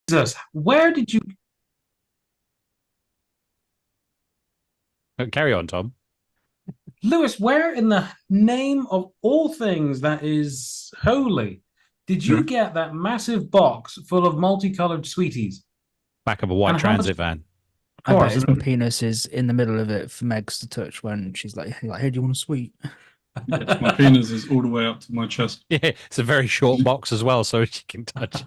Jesus, where did you, Carry on, Tom. Lewis? Where in the name of all things that is holy did Yeah. you get that massive box full of multicolored sweeties? Back of a white And how much- transit van. Of I bet course. his penis is in the middle of it for Megs to touch when she's like, "Hey, do you want a sweet?" Yes, my penis is all the way up to my chest. Yeah, it's a very short box as well, so she can touch it.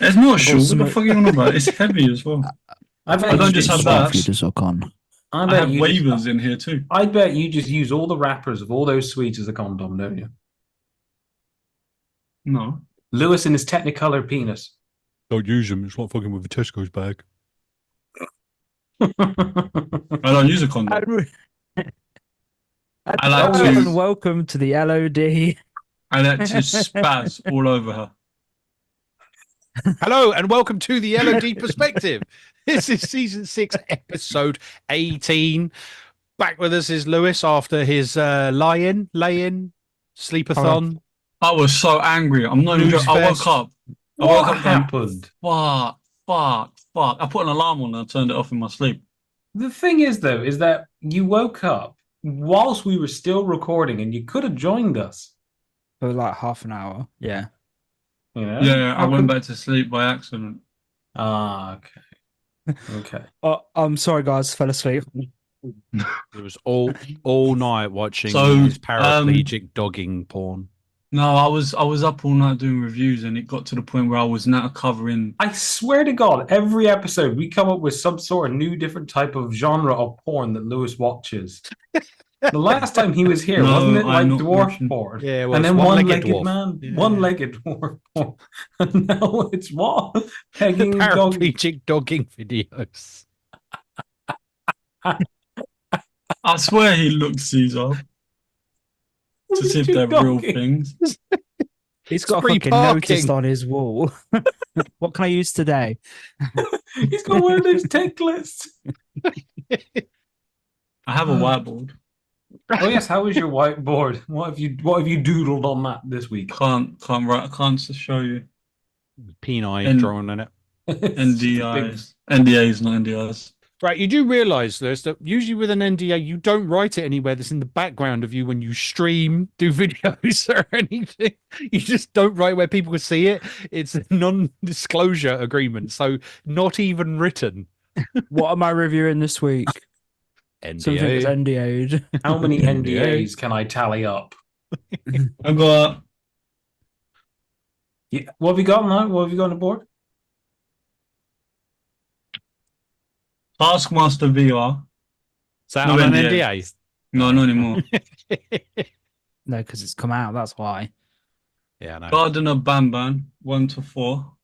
It's not short. What some- the fuck are you on about? It's heavy as well. I bet I don't you just have Small that. for you to suck on. I I bet have you just- waivers in here too. I bet you just use all the wrappers of all those sweets as a condom, don't you? No. Lewis and his Technicolor penis. Don't use them. It's like fucking with a Tesco's bag. I don't use a condom. I like Hello to- and welcome to the LOD. I like to spaz all over her. Hello and welcome to the LOD Perspective. This is season 6, episode 18. Back with us is Lewis after his lay-in, sleepathon. I was so angry. I'm not even News joking. I fest. woke up. I What woke up going, happened? fuck. I put an alarm on and I turned it off in my sleep. The thing is, though, is that you woke up whilst we were still recording, and you could have joined us. For like half an hour. Yeah. You know? Yeah, I How went could- back to sleep by accident. Ah, okay. Okay. Oh, I'm sorry, guys. Fell asleep. It was all night watching So, his paraplegic dogging porn. No, I was up all night doing reviews and it got to the point where I was now covering. I swear to God, every episode we come up with some sort of new, different type of genre of porn that Lewis watches. The last time he was here, No, wasn't it like I'm not dwarf watching. porn? Yeah, well, And it's then one-legged one-legged dwarf. man, Yeah. one-legged dwarf porn. And now it's what? Pegging dog. Paraplegic dogging videos. I swear he looked these up to see if they're real things. He's got a free fucking parking. notice on his wall. What can I use today? He's got one of those tick lists. I have a whiteboard. Oh yes, how is your whiteboard? What have you doodled on that this week? Can't write. I can't show you. Penile And- drawn in it. NDIs, NDAs, not NDIs. Right, you do realise, Lewis, that usually with an NDA, you don't write it anywhere that's in the background of you when you stream, do videos or anything. You just don't write where people can see it. It's a non-disclosure agreement, so not even written. What am I reviewing this week? Something that's NDA. NDA'd. How many NDA. NDAs can I tally up? I got Yeah. What have you got now? What have you got on the board? Taskmaster VR. Is that No on an NDA. NDA? No, not anymore. No, because it's come out. That's why. Yeah, I know. Gardener Banban 1 to 4. Well,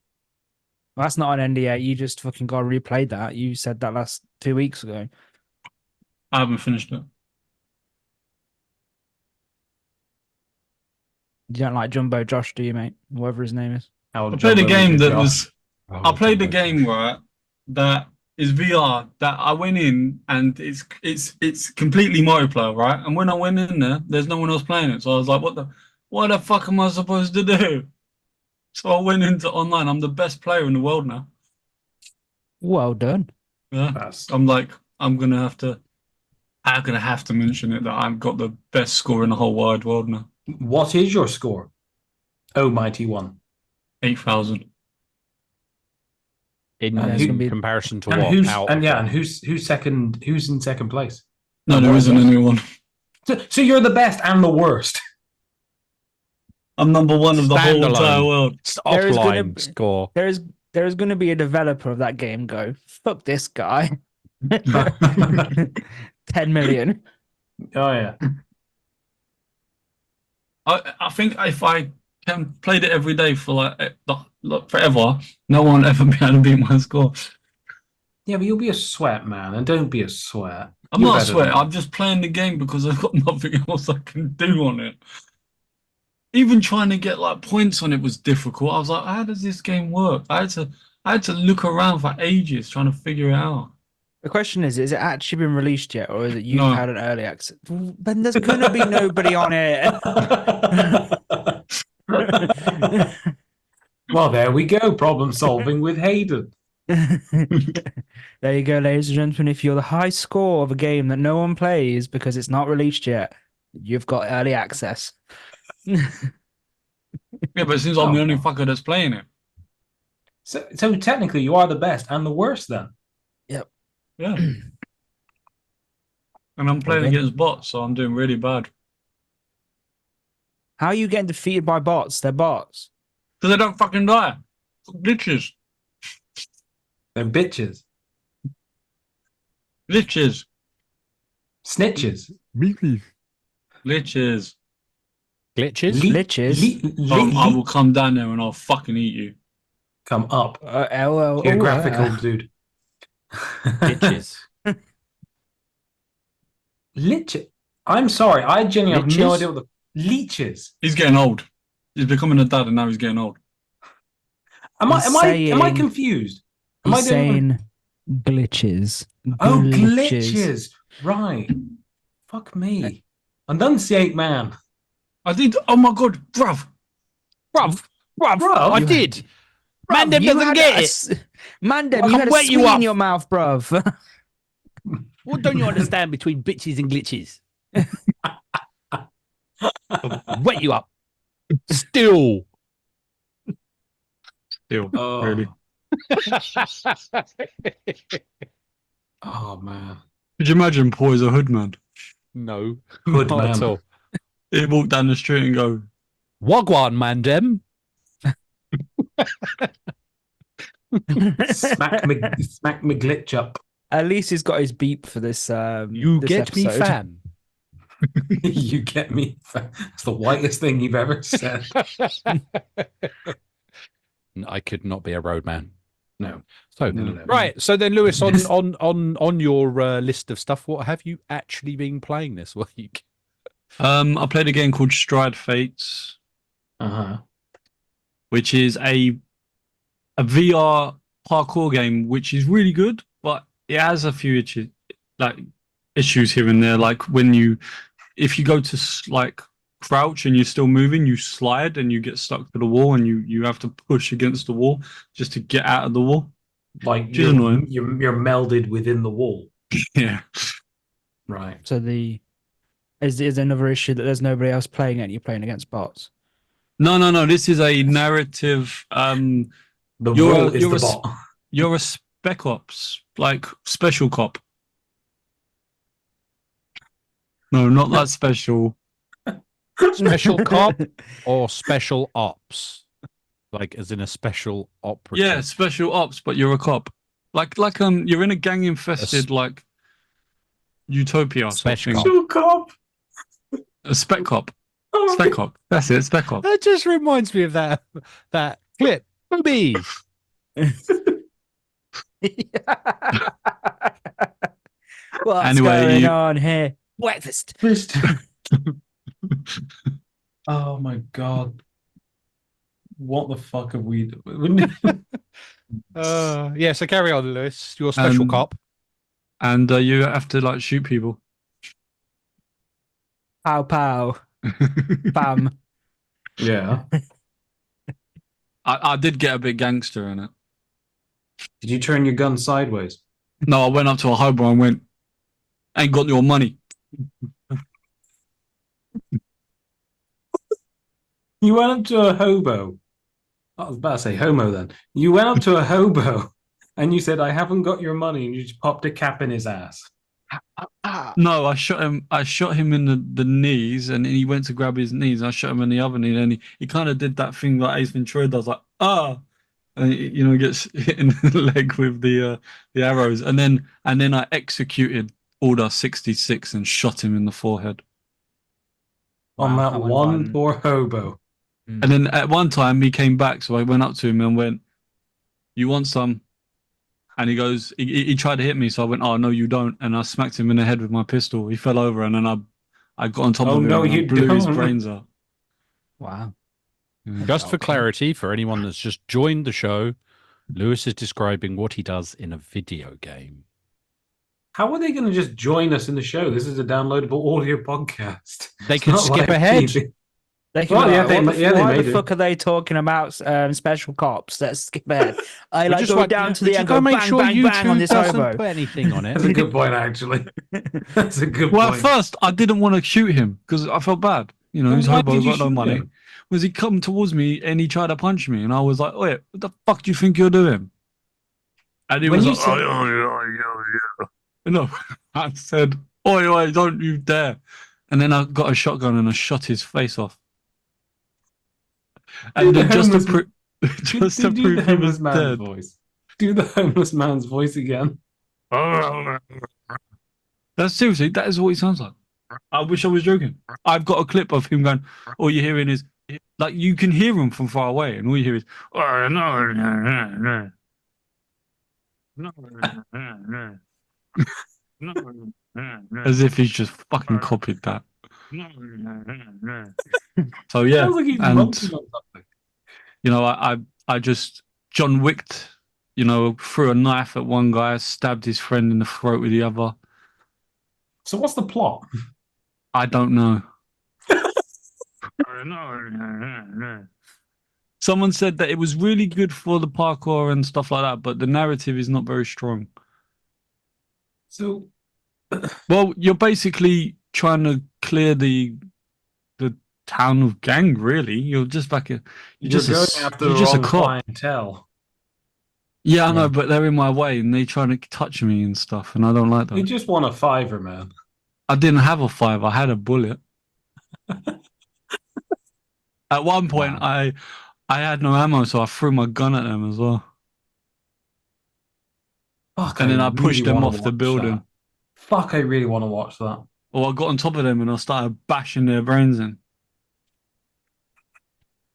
that's not an NDA. You just fucking got replayed that. You said that last 2 weeks ago. I haven't finished it. You don't like Jumbo Josh, do you, mate? Whatever his name is. How I played a Jumbo game Josh. that was. Oh, I played a game right that is VR that I went in and it's completely multiplayer, right? And when I went in there, there's no one else playing it. So I was like, what the fuck am I supposed to do? So I went into online. I'm the best player in the world now. Well done. Yeah. That's- I'm like, I'm gonna have to mention it that I've got the best score in the whole wide world now. What is your score? Oh, mighty one. 8,000. In And it's gonna be- comparison to And what? who's Out and of yeah, what? and who's second? Who's in second place? No, there isn't anyone. So you're the best and the worst. I'm number one of the whole Standalone. entire world. It's There is gonna offline be- score. There is going to be a developer of that game go, fuck this guy. 10 million. Oh yeah. I think if I can played it every day for like forever, no one will ever be able to beat my score. Yeah, but you'll be a sweat, man, and don't be a sweat. I'm You're not better sweating. than- I'm just playing the game because I've got nothing else I can do on it. Even trying to get like points on it was difficult. I was like, how does this game work? I had to look around for ages trying to figure it out. The question is it actually been released yet, or is it you No. had an early access? Then there's going to be nobody on it. Well, there we go. Problem solving with Hayden. There you go, ladies and gentlemen. If you're the high score of a game that no one plays because it's not released yet, you've got early access. Yeah, but it seems I'm the only fucker that's playing it. So technically, you are the best and the worst then. Yeah. And I'm playing against bots, so I'm doing really bad. How are you getting defeated by bots? They're bots. Because they don't fucking die. Glitches. They're bitches. Glitches. Snitches. Glitches. Glitches. Glitches? I will come down there and I'll fucking eat you. Come up. LL. Geographical dude. Glitches. Lich. I'm sorry. I genuinely have no Liches? idea what the leeches. He's getting old. He's becoming a dad and now he's getting old. Am I confused? Am I He's saying glitches. Oh, glitches. Right. Fuck me. Enunciate, man. I did. Oh my god, bruv. Bruv, I did. Bruv, Mandem you doesn't had get a it. s- Mandem, I'll you had a wet you sweet up. in your mouth, bruv. What don't you understand between bitches and glitches? I'll wet you up. Still. Oh. Really. Oh, man. Could you imagine Paul is a hoodman? No. Hood Not at man. all. He'd walk down the street and go, Wagwan, Mandem. Smack me glitch up. At least he's got his beep for this. You this get me, episode. fam. You get me? That's the whitest thing you've ever said. I could not be a roadman. No. So No. right. So then, Lewis, on your list of stuff, what have you actually been playing this week? I played a game called Stride Fates, Uh-huh. which is a VR parkour game, which is really good, but it has a few issues here and there. Like if you go to crouch and you're still moving, you slide and you get stuck to the wall, and you have to push against the wall just to get out of the wall. Like Which is annoying. you're melded within the wall. Yeah. Right. So is another issue that there's nobody else playing it and you're playing against bots. No. This is a narrative. The You're wall a- is you're the a s- bot. You're a spec ops, like special cop. No, not that special. Special cop or special ops? Like as in a special operative? Yeah, special ops, but you're a cop. Like you're in a gang infested utopia. Spec Something. cop. Two cop. A spec cop. Oh, Spec cop. That's it. Spec cop. That just reminds me of that clip. Boobies. What's Anyway, going on here? Breakfast. Oh my god. What the fuck have we done? Yeah, so carry on, Lewis. You're a special cop. And you have to shoot people. Pow pow. Bam. Yeah. I did get a bit gangster in it. Did you turn your gun sideways? No, I went up to a hobo and went, "Ain't got your money." You went up to a hobo. I was about to say homo then. You went up to a hobo and you said, "I haven't got your money," and you just popped a cap in his ass. No, I shot him. I shot him in the knees, and he went to grab his knees. I shot him in the other knee, and he kind of did that thing like Ace Ventura does, like and he gets hit in the leg with the arrows, and then I executed Order 66 and shot him in the forehead. On Wow, that went one on. poor hobo. And then at one time he came back, so I went up to him and went, "You want some?" And he goes, he tried to hit me, so I went, "Oh no, you don't!" And I smacked him in the head with my pistol. He fell over, and then I got on top Oh, of him no, and I you blew his don't. brains out. Wow. Just for clarity, for anyone that's just joined the show, Lewis is describing what he does in a video game. How are they going to just join us in the show? This is a downloadable audio podcast. They It's can not skip live ahead. TV. They can Well, be yeah, like, they why made the it. fuck are they talking about special cops? Let's skip ahead. I We like just go want- down to we the just end, gotta go make bang, sure bang, bang on YouTube this doesn't hobo. put anything on it. That's a good point, actually. That's a good Well, at point. first I didn't want to shoot him because I felt bad. You know, Well, he's why hobo, did you got no shoot money. him? Was he come towards me and he tried to punch me, and I was like, "Wait, what the fuck do you think you're doing?" And he When was you like, said- "Oh, yeah." No, I said, "Oi, oi, don't you dare!" And then I got a shotgun and I shot his face off. And then just to prove do the he was homeless man's dead. voice. Do the homeless man's voice again. That's seriously, that is what he sounds like. I wish I was joking. I've got a clip of him going, all you're hearing is, like, you can hear him from far away, and all you hear is, "Oh, no, no, no, no. No, no, no, no." As if he's just fucking copied that. So, yeah. Sounds like he's And, munching on something. you know, I just John Wicked, you know, threw a knife at one guy, stabbed his friend in the throat with the other. So what's the plot? I don't know. Someone said that it was really good for the parkour and stuff like that, but the narrative is not very strong. So Well, you're basically trying to clear the town of gang, really. You're just like a you're just going a, after you're the just a wrong cop. clientele. Yeah, I Yeah. know, but they're in my way and they trying to touch me and stuff, and I don't like You that. just want a fiver, man. I didn't have a 5, I had a bullet. At one point, Wow. I had no ammo, so I threw my gun at them as well. Fuck, And then I pushed really them wanna off the watch building. that. Fuck, I really want to watch that. Or I got on top of them and I started bashing their brains in.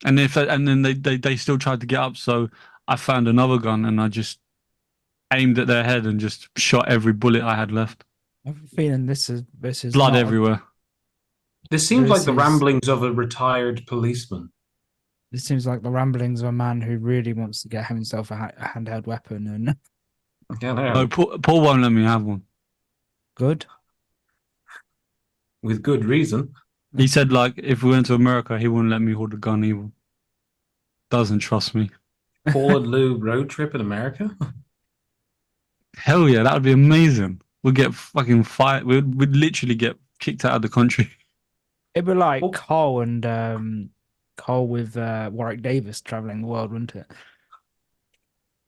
And then they still tried to get up, so I found another gun and I just aimed at their head and just shot every bullet I had left. I have a feeling this is Blood not everywhere. This seems like This the is- ramblings of a retired policeman. This seems like the ramblings of a man who really wants to get himself a handheld weapon. And Yeah, no, No, Paul won't let me have one. good. with good reason. He said, like, if we went to America, he wouldn't let me hold a gun either. Doesn't trust me. Paul and Lou road trip in America. Hell yeah, that would be amazing. We'd get fucking fired. We'd literally get kicked out of the country. It'd be like Oh. Cole with Warwick Davis traveling the world, wouldn't it?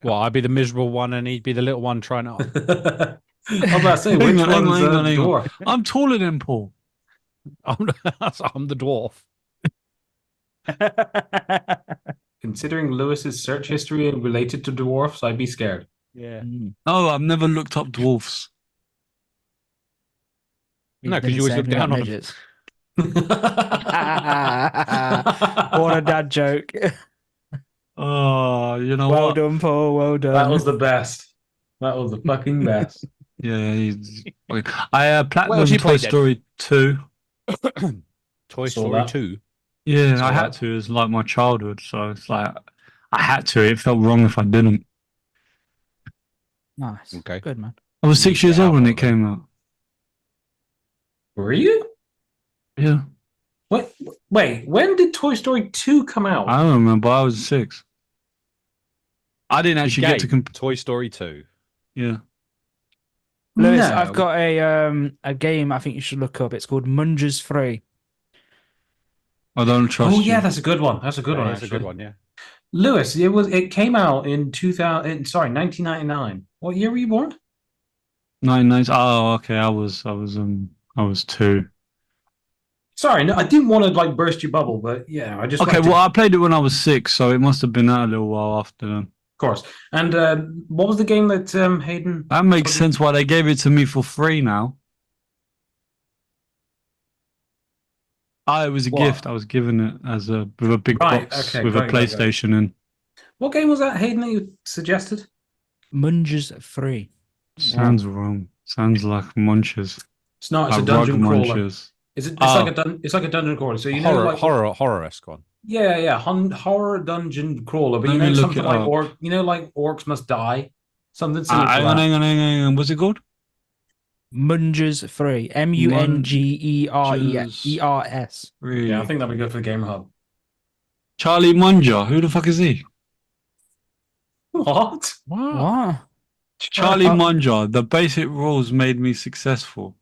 Well, I'd be the miserable one, and he'd be the little one trying to. I was about to say, which Hang on, one's hang on, a hang on. dwarf? I'm taller than Paul. I'm the dwarf. Considering Lewis's search history related to dwarfs, I'd be scared. Yeah. Oh, I've never looked up dwarfs. No, 'cause you always look down on them. midgets. What a dad joke. Oh, you know Well what? done, Paul. Well done. That was the best. That was the fucking best. Yeah, I platinum else you Toy played then? Story 2. Toy Saw Story that. 2. Yeah, Saw I had that. to. It's like my childhood, so it's like I had to. It felt wrong if I didn't. Nice. Okay. Good, man. I was You 6 years get old when out it of it. came out. Were you? Yeah, Wait, when did Toy Story 2 come out? I don't remember. I was 6. I didn't actually get to Game, Toy Story 2. Yeah. Lewis, No. I've got a game I think you should look up. It's called Mungers 3. I don't trust Oh you. yeah, that's a good one. That's a good one. That's a Actually, good one, yeah. Lewis, it came out in 1999. What year were you born? 99. Oh, okay. I was 2. Sorry, no, I didn't want to like burst your bubble, but yeah, I just Okay, like to- well, I played it when I was 6, so it must have been out a little while after then. of course. And what was the game that Hayden? That makes sense why they gave it to me for free now. It was a What? gift. I was given it with a big Right, box okay, with got a it, got it, PlayStation in. What game was that, Hayden, that you suggested? Mungers 3. Sounds wrong. Sounds like munches. It's not. It's a Like dungeon rug crawler. munches. Is it? It's Oh. it's like a dungeon crawler. So you know, Horror, like horror-esque one. yeah, horror dungeon crawler. But Let you me know look something it like up. like orcs must die. Something similar to Hang that. on. What's it called? Mungers 3. Mungereres. Really. Yeah, I think that'd be good for the Game Hub. Charlie Munger. Who the fuck is he? What? What? Charlie Oh. Munger. The basic rules made me successful.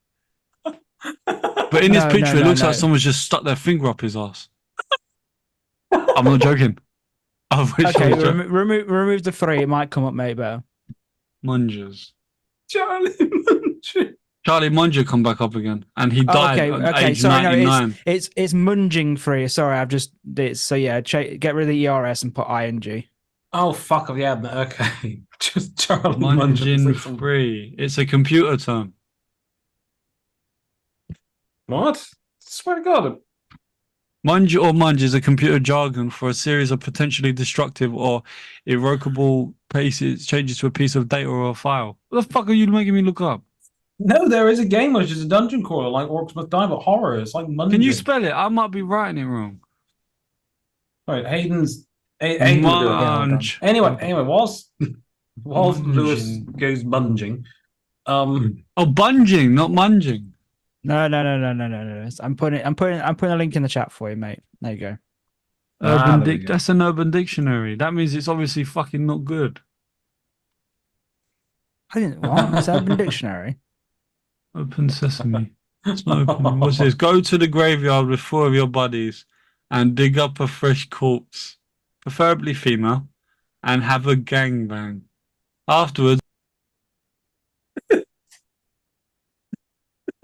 But in this No, picture, no, it looks no. like someone's just stuck their finger up his ass. I'm not joking. I wish I Okay, was joking. remove the 3. It might come up, mate, better. Mungers. Charlie Munchie. Charlie Munger come back up again, and he died at age Sorry, 99. it's munging 3. Sorry, I've just so yeah. Get rid of the ERS and put ing. Oh fuck! Yeah, okay. Just Charlie Munging Munchie. free. It's a computer term. What? Swear to God. Munge or munge is a computer jargon for a series of potentially destructive or irrevocable changes to a piece of data or a file. What the fuck are you making me look up? No, there is a game which is a dungeon crawler like Orcs Must Die, but horror. It's like Munching. Can you spell it? I might be writing it wrong. Right, Hayden will do it. Munge. Anyway, whilst Munging. Lewis goes munging, Oh, bunging, not munging. No. I'm putting a link in the chat for you, mate. There you go. Urban there we go. That's an Urban Dictionary. That means it's obviously fucking not good. I didn't. What? It's Urban Dictionary. Open Sesame. It's not open. What's this? Go to the graveyard with 4 of your buddies and dig up a fresh corpse, preferably female, and have a gangbang. Afterwards,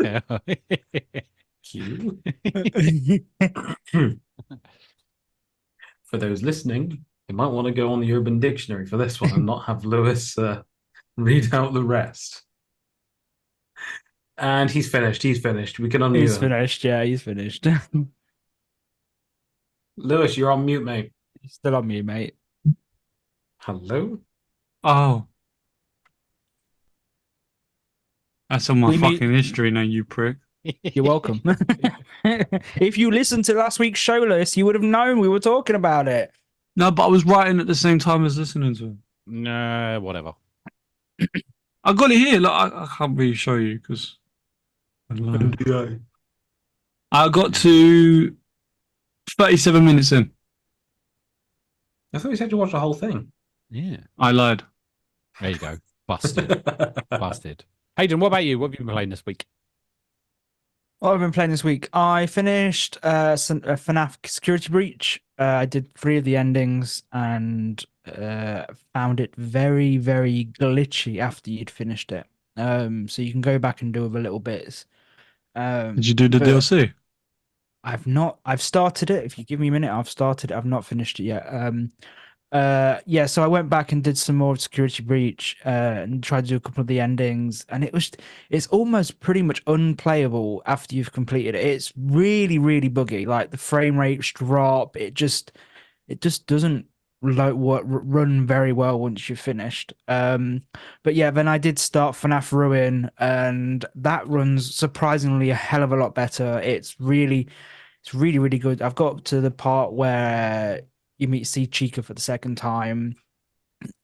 Yeah. Cute. For those listening, you might want to go on the Urban Dictionary for this one and not have Lewis read out the rest. And he's finished. He's finished. We can unmute He's him. finished. Yeah, he's finished. Lewis, you're on mute, mate. He's still on me, mate. Hello? oh. That's on my We fucking history now, you prick. You're welcome. If you listened to last week's show list, you would have known we were talking about it. No, but I was writing at the same time as listening to it. No, whatever. I got it here. Look, I can't really show you because I got to 37 minutes in. I thought you said you watched the whole thing. Yeah. I lied. There you go. Busted. Busted. Hayden, what about you? What have you been playing this week? What I've been playing this week, I finished FNAF Security Breach. I did 3 of the endings and found it very, very glitchy after you'd finished it. So you can go back and do other little bits. Did you do the but DLC? I've started it. If you give me a minute, I've started it. I've not finished it yet. Yeah, so I went back and did some more of Security Breach and tried to do a couple of the endings, and it's almost pretty much unplayable after you've completed it. It's really, really buggy. Like the frame rates drop. It just doesn't run very well once you've finished. But yeah, then I did start FNAF Ruin, and that runs surprisingly a hell of a lot better. It's really, really good. I've got up to the part where you see Chica for the second time,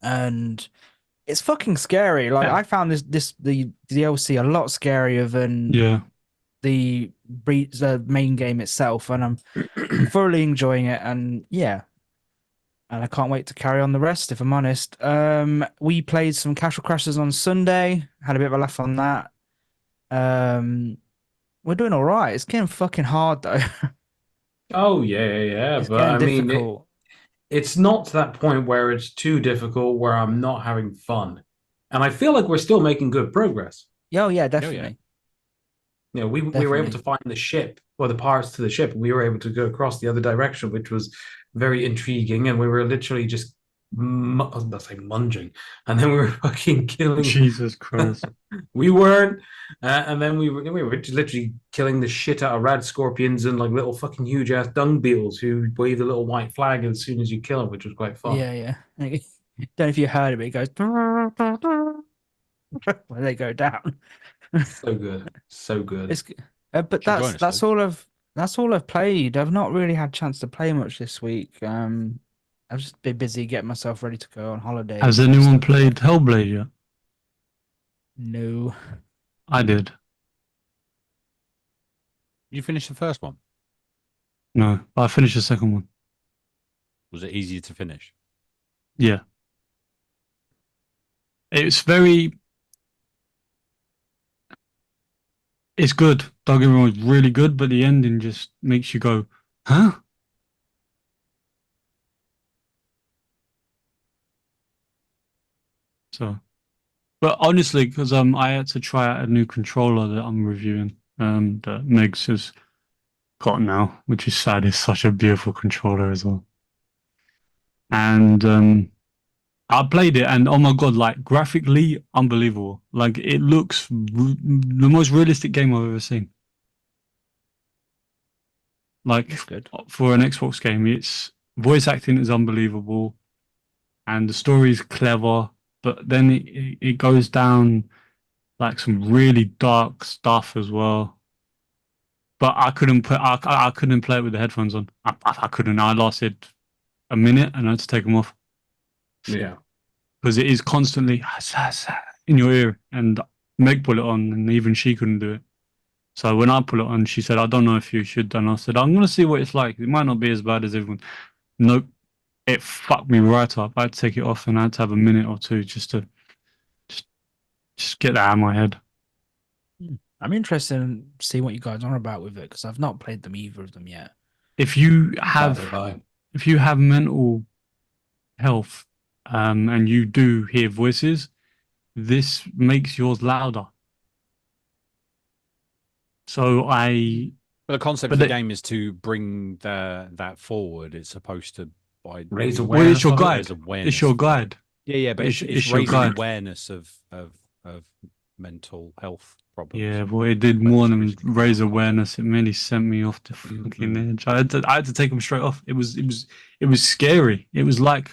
and it's fucking scary. Like I found the DLC a lot scarier than the main game itself, and I'm thoroughly enjoying it. And yeah, and I can't wait to carry on the rest. If I'm honest, we played some Castle Crashers on Sunday. Had a bit of a laugh on that. We're doing all right. It's getting fucking hard though. Oh yeah. It's But I getting mean, difficult. it's not to that point where it's too difficult, where I'm not having fun, and I feel like we're still making good progress. Oh yeah, definitely. You know, we were able to find the ship, or the parts to the ship. We were able to go across the other direction, which was very intriguing. And we were literally just, I was about to say munging, and then we were fucking killing. Jesus Christ. We weren't, and then we were just literally killing the shit out of rad scorpions and like little fucking huge ass dung beetles who wave the little white flag as soon as you kill them, which was quite fun. Yeah. Don't know if you heard it, but it goes when they go down. So good. It's but that's all I've played. I've not really had a chance to play much this week. I've just been busy getting myself ready to go on holiday. Has anyone played Hellblade yet? No. I did. You finished the first one. No, but I finished the second one. Was it easier to finish? Yeah. It's very. It's good. Don't get me wrong, it's really good, but the ending just makes you go, huh? So, but honestly, because I had to try out a new controller that I'm reviewing, that Megs has got now, which is sad. It's such a beautiful controller as well. And I played it, and oh my god, like graphically, unbelievable. Like it looks the most realistic game I've ever seen. Like That's good. for an Xbox game, its voice acting is unbelievable, and the story is clever. But then it goes down like some really dark stuff as well. But I couldn't play it with the headphones on. I couldn't. I lasted a minute and I had to take them off Yeah. because it is constantly in your ear. And Meg put it on, and even she couldn't do it. So when I put it on, she said, "I don't know if you should." And I said, "I'm gonna see what it's like. It might not be as bad as everyone." Nope, it fucked me right up. I had to take it off, and I had to have a minute or two just to just get that out of my head. I'm interested in seeing what you guys are about with it because I've not played them either of them yet. If you Neither have have I. if you have mental health, and you do hear voices, this makes yours louder. So I, But the concept But of the they- game is to bring that forward. It's supposed to Raise well, awareness. it's your of it. guide. raise awareness. It's your guide. Yeah, but It's it's your raising guide. awareness of mental health problems. Yeah, well, it did But more it's than raising raise awareness. awareness. It really sent me off the fucking edge. I had to take them straight off. It was scary. It was like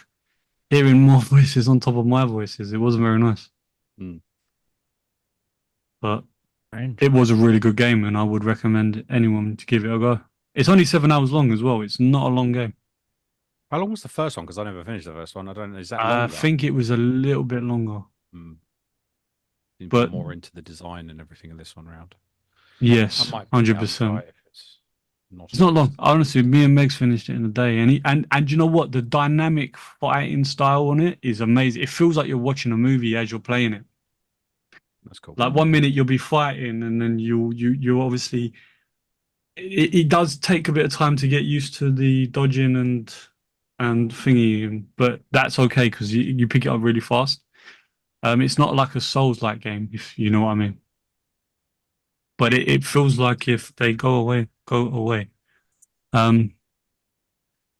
hearing more voices on top of my voices. It wasn't very nice. Mm. But Strange. it was a really good game, and I would recommend anyone to give it a go. It's only 7 hours long as well. It's not a long game. How long was the first one? Because I never finished the first one. I don't know. Is that I longer? think it was a little bit longer. Mm. You'd But- be more into the design and everything of this one round. Yes, I might pick it up and try 100%. it if it's not. It's not long. Honestly, me and Megs finished it in a day, and you know what? The dynamic fighting style on it is amazing. It feels like you're watching a movie as you're playing it. That's cool. Like 1 minute you'll be fighting, and then you obviously. It does take a bit of time to get used to the dodging and thingy, but that's okay because you pick it up really fast. It's not like a Souls-like game, if you know what I mean. But it feels like if they go away.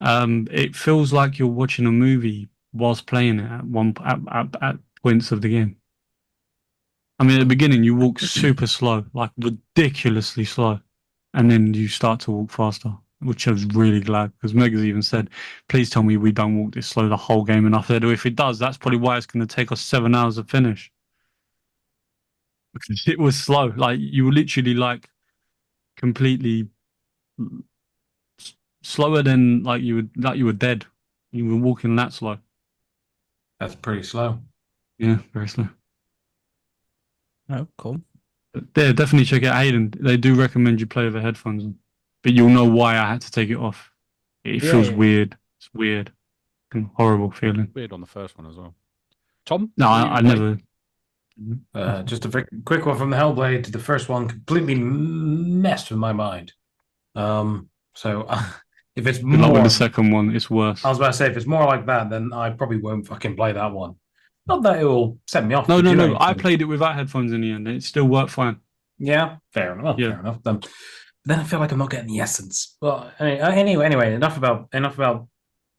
It feels like you're watching a movie whilst playing it at points of the game. I mean, at the beginning you walk super slow, like ridiculously slow, and then you start to walk faster, which I was really glad because Megas even said, "Please tell me we don't walk this slow the whole game." And I said, "If it does, that's probably why it's going to take us 7 hours to finish." Because it was slow. Like you were literally like completely slower than like you were dead. You were walking that slow. That's pretty slow. Yeah, very slow. Oh, cool. But yeah, definitely check it out, Hayden. They do recommend you play with the headphones on, but you'll know why I had to take it off. It Yeah, feels yeah. weird. It's weird and horrible feeling. Weird on the first one as well. Tom? No, what I you play? never. Just a quick one from the Hellblade. The first one completely messed with my mind. So if it's Good luck with more, the second one. It's worse. I was about to say if it's more like that, then I probably won't fucking play that one. Not that it will set me off. No. but you know, I played it without headphones in the end. It still worked fine. Yeah, fair enough. Yeah. Fair enough. Then I feel like I'm not getting the essence. Well, anyway, enough about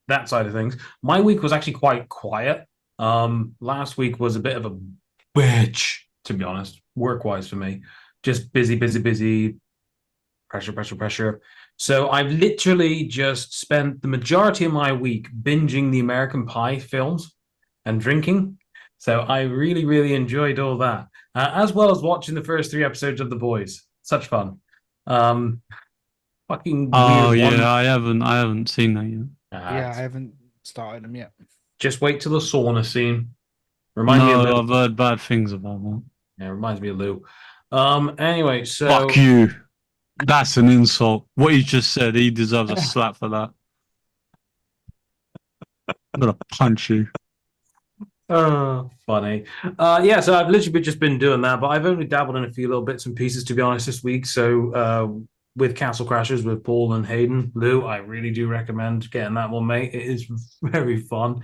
that side of things. My week was actually quite quiet. Last week was a bit of a bitch, to be honest, work-wise for me. Just busy, pressure. So I've literally just spent the majority of my week binging the American Pie films and drinking. So I really, really enjoyed all that, as well as watching the first 3 episodes of The Boys. Such fun. Fucking Oh weird yeah, one. I haven't seen that yet. Yeah, I haven't started them yet. Just wait till the sauna scene. Reminds me of No, Lou. I've heard bad things about that. Yeah, reminds me of Lou. Anyway, so Fuck you. That's an insult. What he just said, he deserves a slap for that. I'm gonna punch you. Oh, funny. Yeah, so I've literally just been doing that, but I've only dabbled in a few little bits and pieces, to be honest, this week. So, with Castle Crashers with Paul and Hayden, Lou, I really do recommend getting that one, mate. It is very fun.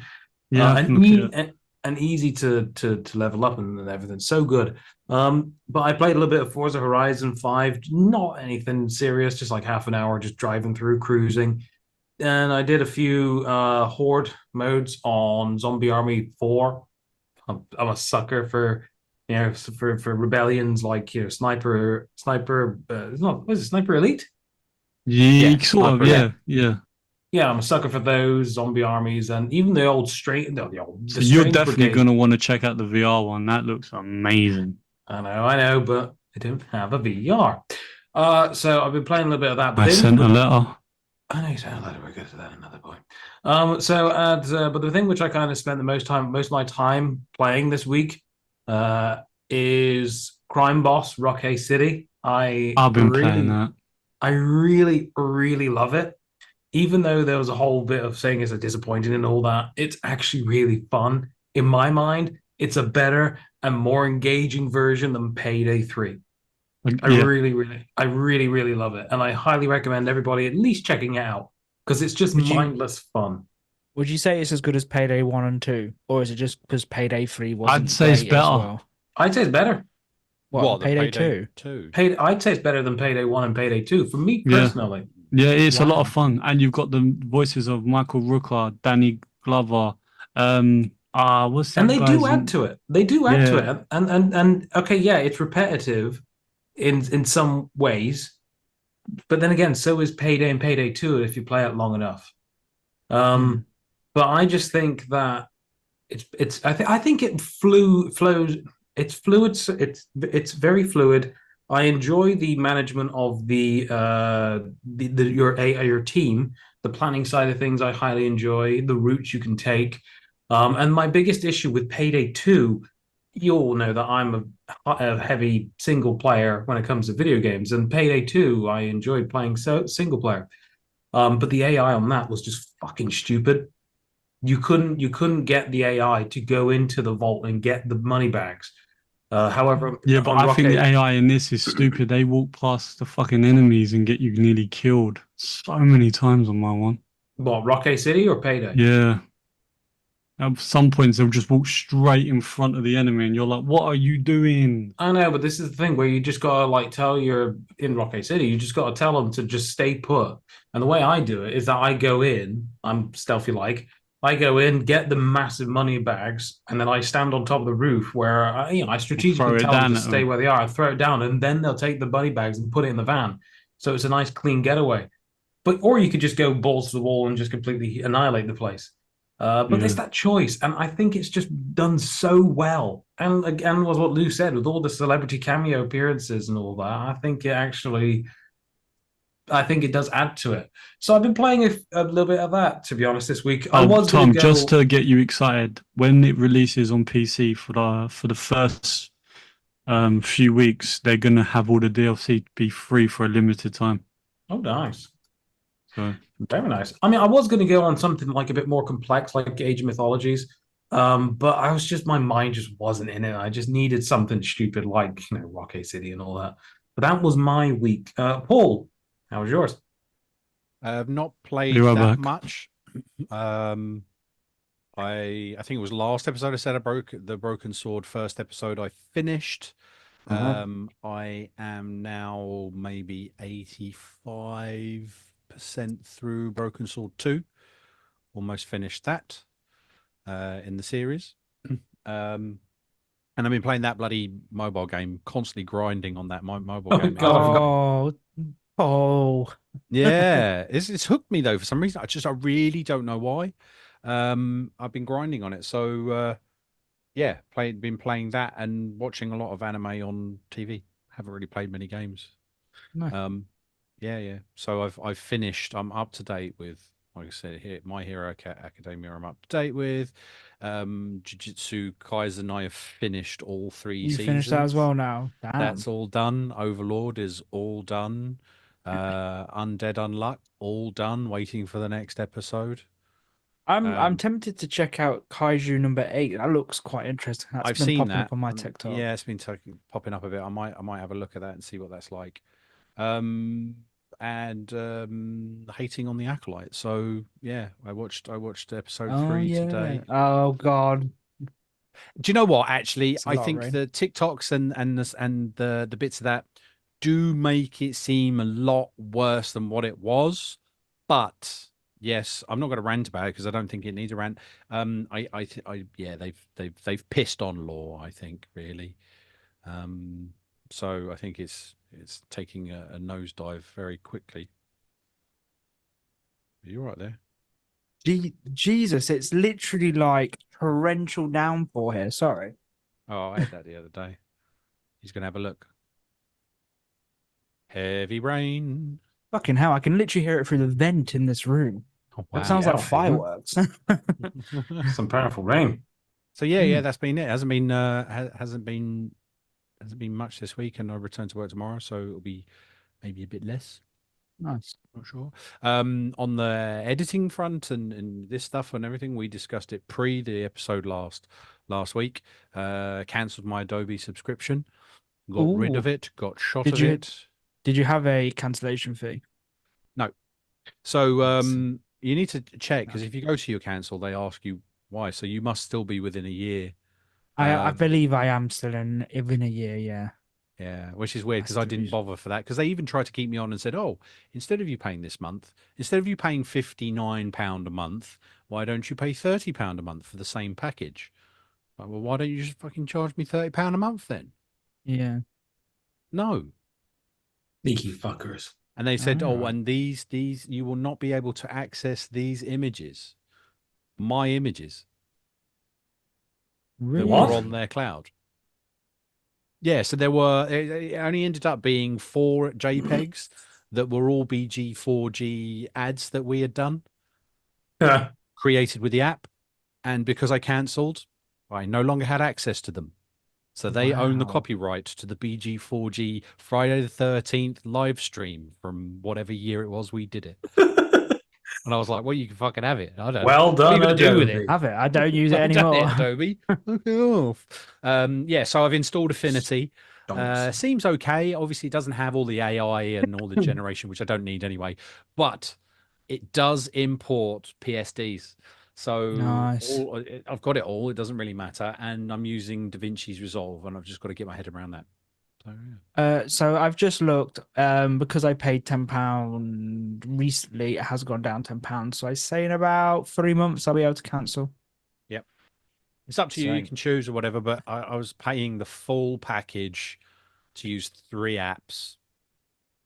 Yeah, I can look at it. And easy to level up and everything. So good. But I played a little bit of Forza Horizon 5, not anything serious, just like half an hour, just driving through, cruising. And I did a few horde modes on Zombie Army 4. I'm a sucker for for rebellions like sniper it's not what is it, Sniper Elite? Yeah, sort of, Sniper, yeah. Yeah, I'm a sucker for those zombie armies and even the old straight no, So the you're Strange definitely Brigade. gonna want to check out the VR one. That looks amazing. I know, but I don't have a VR. So I've been playing a little bit of that, but I then sent a letter. I know you sound like we're good to that another point. But the thing which I kind of spent the most of my time playing this week, is Crime Boss Rock City. I've been playing that. I really, really love it. Even though there was a whole bit of saying it's a disappointing and all that, it's actually really fun. In my mind, it's a better and more engaging version than Payday 3. I Yeah. really, really love it. And I highly recommend everybody at least checking it out because it's just mindless fun. Would you say it's as good as Payday 1 and 2? Or is it just because Payday 3 wasn't I'd say it's great as better. well? I'd say it's better. What, Payday 2? 2? I'd say it's better than Payday 1 and Payday 2 for me Yeah. personally. Yeah, it's a lot Wow. of fun. And you've got the voices of Michael Rooker, Danny Glover, what's that And they do guy's add name? to it. They do add to Yeah. it. And okay, yeah, it's repetitive in some ways. But then again, so is Payday and Payday 2 if you play it long enough. But I just think that I think it flows. It's fluid. It's very fluid. I enjoy the management of your team, the planning side of things. I highly enjoy the routes you can take. And my biggest issue with Payday 2, you all know that I'm a heavy single player when it comes to video games, and Payday 2, I enjoyed playing single player. But the AI on that was just fucking stupid. You couldn't get the AI to go into the vault and get the money bags. However, Yeah, but I think the AI in this is stupid. They walk past the fucking enemies and get you nearly killed so many times on my one. What, Rock City or Payday? Yeah. At some points, they'll just walk straight in front of the enemy, and you're like, "What are you doing?" I know, but this is the thing where you just gotta like tell your in Rock City, you just gotta tell them to just stay put. And the way I do it is that I go in, I'm stealthy like, I go in, get the massive money bags, and then I stand on top of the roof where I strategically tell them to stay where they are. I throw it down, and then they'll take the money bags and put it in the van. So it's a nice clean getaway. But or you could just go balls to the wall and just completely annihilate the place. But there's that choice, and I think it's just done so well. And again, was what Lou said with all the celebrity cameo appearances and all that. I think it does add to it. So I've been playing a little bit of that, to be honest, this week. I was Tom, go... just to get you excited, when it releases on PC for the first few weeks, they're gonna have all the DLC be free for a limited time. Oh, nice. So very nice. I mean, I was going to go on something like a bit more complex, like Age of Mythologies, but my mind just wasn't in it. I just needed something stupid like Rock City and all that. But that was my week. Paul, how was yours? I have not played that much. I think it was last episode I said the Broken Sword first episode I finished. I am now maybe 85% through Broken Sword 2. Almost finished that in the series. And I've been playing that bloody mobile game, constantly grinding on that mobile game. Yeah, it's hooked me though for some reason. I really don't know why. I've been grinding on it, so yeah, been playing that and watching a lot of anime on TV. Haven't really played many games. No. Yeah. So I've finished. I'm up to date with like I said, here, My Hero Academia I'm up to date with. Jujutsu Kaisen, I have finished all 3 You seasons. finished that as well now. Damn. That's all done. Overlord is all done. Undead Unluck, all done. Waiting for the next episode. I'm tempted to check out Kaiju number 8. That looks quite interesting. That's I've been seen popping that up on my TikTok. Yeah, it's been popping up a bit. I might have a look at that and see what that's like. And Hating on the Acolyte. So yeah, I watched episode 3 today. Oh God. Do you know what? Actually, It's a I lot of think rain. the TikToks and the bits of that do make it seem a lot worse than what it was. But yes, I'm not going to rant about it because I don't think it needs a rant. Yeah, they've pissed on law. I think really. So I think it's taking a nosedive very quickly. Are you right there? Jesus, it's literally like torrential downpour here. Sorry. Oh, I had that the other day. He's going to have a look. Heavy rain. Fucking hell, I can literally hear it through the vent in this room. Oh, It wow. sounds Yeah, like fireworks. Some powerful rain. So yeah, that's been it. Hasn't been much this week, and I return to work tomorrow, so it'll be maybe a bit less. Nice. Not sure. On the editing front and this stuff and everything, we discussed it pre the episode last week. Cancelled my Adobe subscription, got rid of Ooh. it, got shot Did of you- it. Did you have a cancellation fee? No. So Nice. you need to check because No. if you go to your cancel, they ask you why. So you must still be within a year. I believe I am still in a year, yeah. Yeah, which is weird That's because I the didn't reason. bother for that because they even tried to keep me on and said, "Oh, instead of you paying this month, instead of you paying £59 a month, why don't you pay £30 a month for the same package?" Like, well, why don't you just fucking charge me £30 a month then? Yeah. No. Sneaky fuckers. And they said, "Oh, Alright. and these you will not be able to access these images, my images that Really? were on their cloud." Yeah, so there were. It only ended up being 4 JPEGs that were all BG4G ads that we had done, Yeah. created with the app, and because I cancelled, I no longer had access to them. So they own the Wow. copyright to the BG4G Friday the 13th live stream from whatever year it was we did it. And I was like, well, you can fucking have it. I don't Well What are you done, going to do with Adobe. it? Have it. I don't use it Well done anymore. Adobe. Fuck off. Yeah, so I've installed Affinity. Donks. Seems okay. Obviously, it doesn't have all the AI and all the generation, which I don't need anyway. But it does import PSD s. So Nice. I've got it all. It doesn't really matter. And I'm using DaVinci's Resolve, and I've just got to get my head around that. So, yeah. So I've just looked, because I paid £10 recently, it has gone down £10. So I say in about 3 months I'll be able to cancel. It's up to you. You So- can choose or whatever. But I was paying the full package to use 3 apps,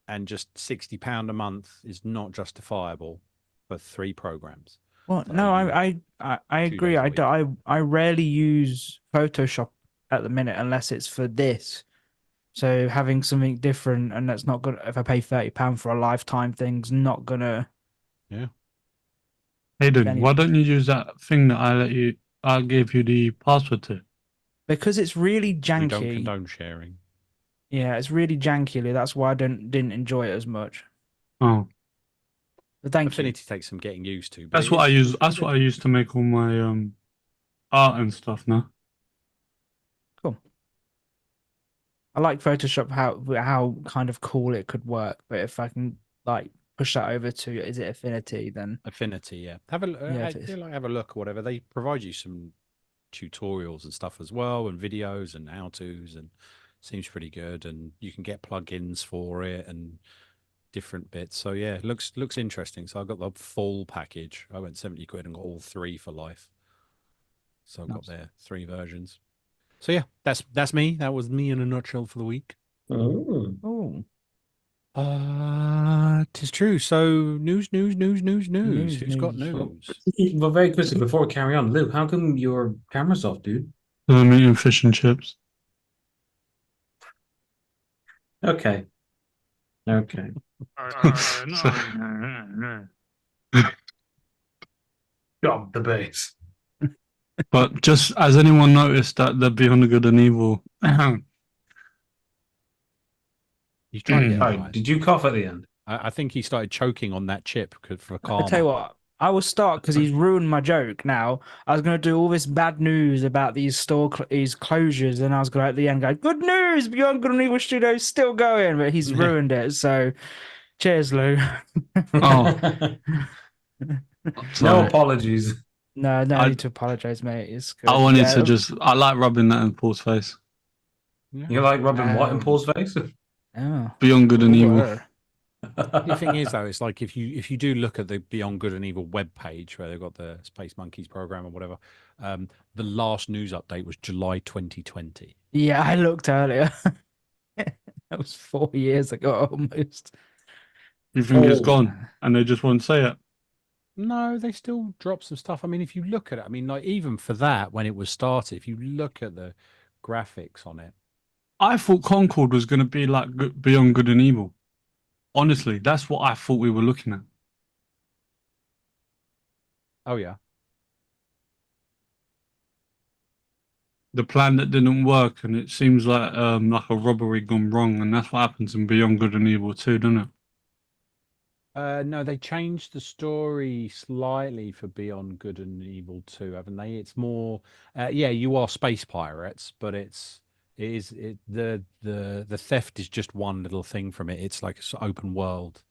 and just £60 a month is not justifiable for 3 programs. Well, So no, you- I 2 agree. days a I week. do, I rarely use Photoshop at the minute unless it's for this. So having something different, and that's not gonna. If I pay £30 for a lifetime thing's not gonna. Hayden, Any- why don't you use that thing that I gave you the password to? Because it's really We don't janky. condone sharing. Yeah, it's really janky. That's why I didn't enjoy it as much. Oh, But thank you. Affinity takes some getting used to. But that's what I use. That's what I use to make all my art and stuff now. I like Photoshop how kind of cool it could work, but if I can like push that over to is it Affinity, then Affinity, yeah. Have a Yeah, if it's- have a look or whatever. They provide you some tutorials and stuff as well, and videos and how-tos, and seems pretty good. And you can get plugins for it and different bits. So yeah, it looks interesting. So I got the full package. I went 70 quid and got all 3 for life. So I've got Nice. their 3 versions. So yeah, that's me. That was me in a nutshell for the week. Oh. oh, 'Tis true. So news. Who's got news. news? Well, very quickly before we carry on, Lou, how come your camera's off, dude? I'm eating fish and chips. Okay. Okay. God, the bass. But just as anyone noticed that the Beyond the Good and Evil, He's trying to get Sorry, advice. did you cough at the end? I think he started choking on that chip for I karma. tell you what, I will start because he's ruined my joke. Now I was going to do all this bad news about these these closures, and I was going to at the end go, "Good news, Beyond Good and Evil Studios still going," but he's ruined it. So, cheers, Lou. Oh. No sorry. apologies. No I- need to apologize, mate. It's good. I wanted Yeah, to just, I like rubbing that in Paul's face. You like rubbing what in Paul's face? Oh, Beyond Good and Evil. Ooh. The thing is, though, it's like if you do look at the Beyond Good and Evil webpage where they've got the Space Monkeys program or whatever, the last news update was July 2020. Yeah, I looked earlier. That was 4 years ago almost. You think it's Oh. gone and they just won't say it? No, they still drop some stuff. I mean, if you look at it, I mean, like even for that when it was started, if you look at the graphics on it, I thought Concord was going to be like Beyond Good and Evil. Honestly, that's what I thought we were looking at. oh yeah, The plan that didn't work, and it seems like a robbery gone wrong, and that's what happens in Beyond Good and Evil too, doesn't it? no, they changed the story slightly for Beyond Good and Evil 2, haven't they? It's more, yeah, you are space pirates, but the theft is just one little thing from it. It's like it's open world.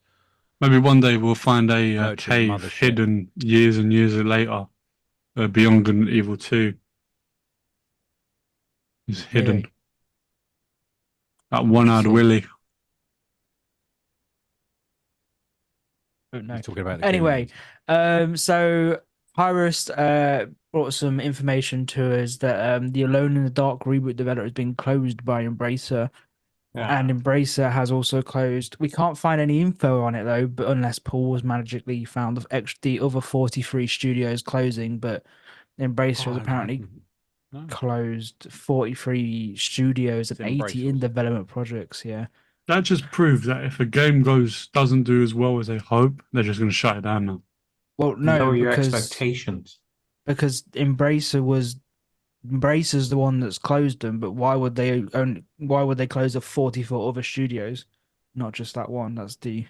Maybe one day we'll find a Merchant cave mothership. hidden years and years later. Beyond Good and Evil 2 is hidden. Really? That one-eyed See. Willy. Don't know. He's talking about the Anyway, Goonies. so Pyrus brought some information to us that the Alone in the Dark reboot developer has been closed by Embracer, and Embracer has also closed. We can't find any info on it though, but unless Paul has magically found the other 43 studios closing, but Embracer has apparently No. closed 43 studios and It's 80 in Embracer's. development projects. Yeah. That just proves that if a game doesn't do as well as they hope, they're just going to shut it down now. Well, no, Lower your because expectations. Embracer's the one that's closed them, but why would they close the 44 other studios, not just that one? That's the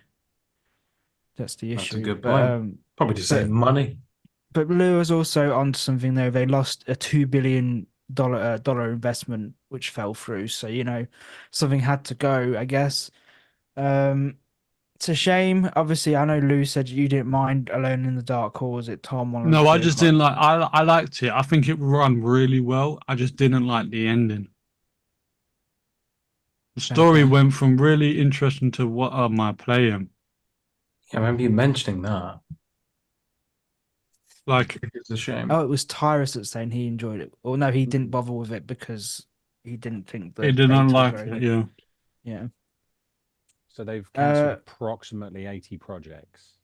issue. That's a good But, point. Probably to save money. but Blue is also onto something though. They lost a $2 billion dollar investment, which fell through. So something had to go, I guess. It's a shame. Obviously, I know Lou said you didn't mind Alone in the Dark, or was it Tom? No, I just didn't like. I liked it. I think it ran really well. I just didn't like the ending. The story Okay. went from really interesting to what am I playing? Yeah, I remember you mentioning that. Like, It's a shame. Oh, it was Tyrus that's saying he enjoyed it. Or no, he didn't bother with it because he didn't think the it didn't data was like very it. good. Yeah. Yeah. So they've cancelled approximately 80 projects.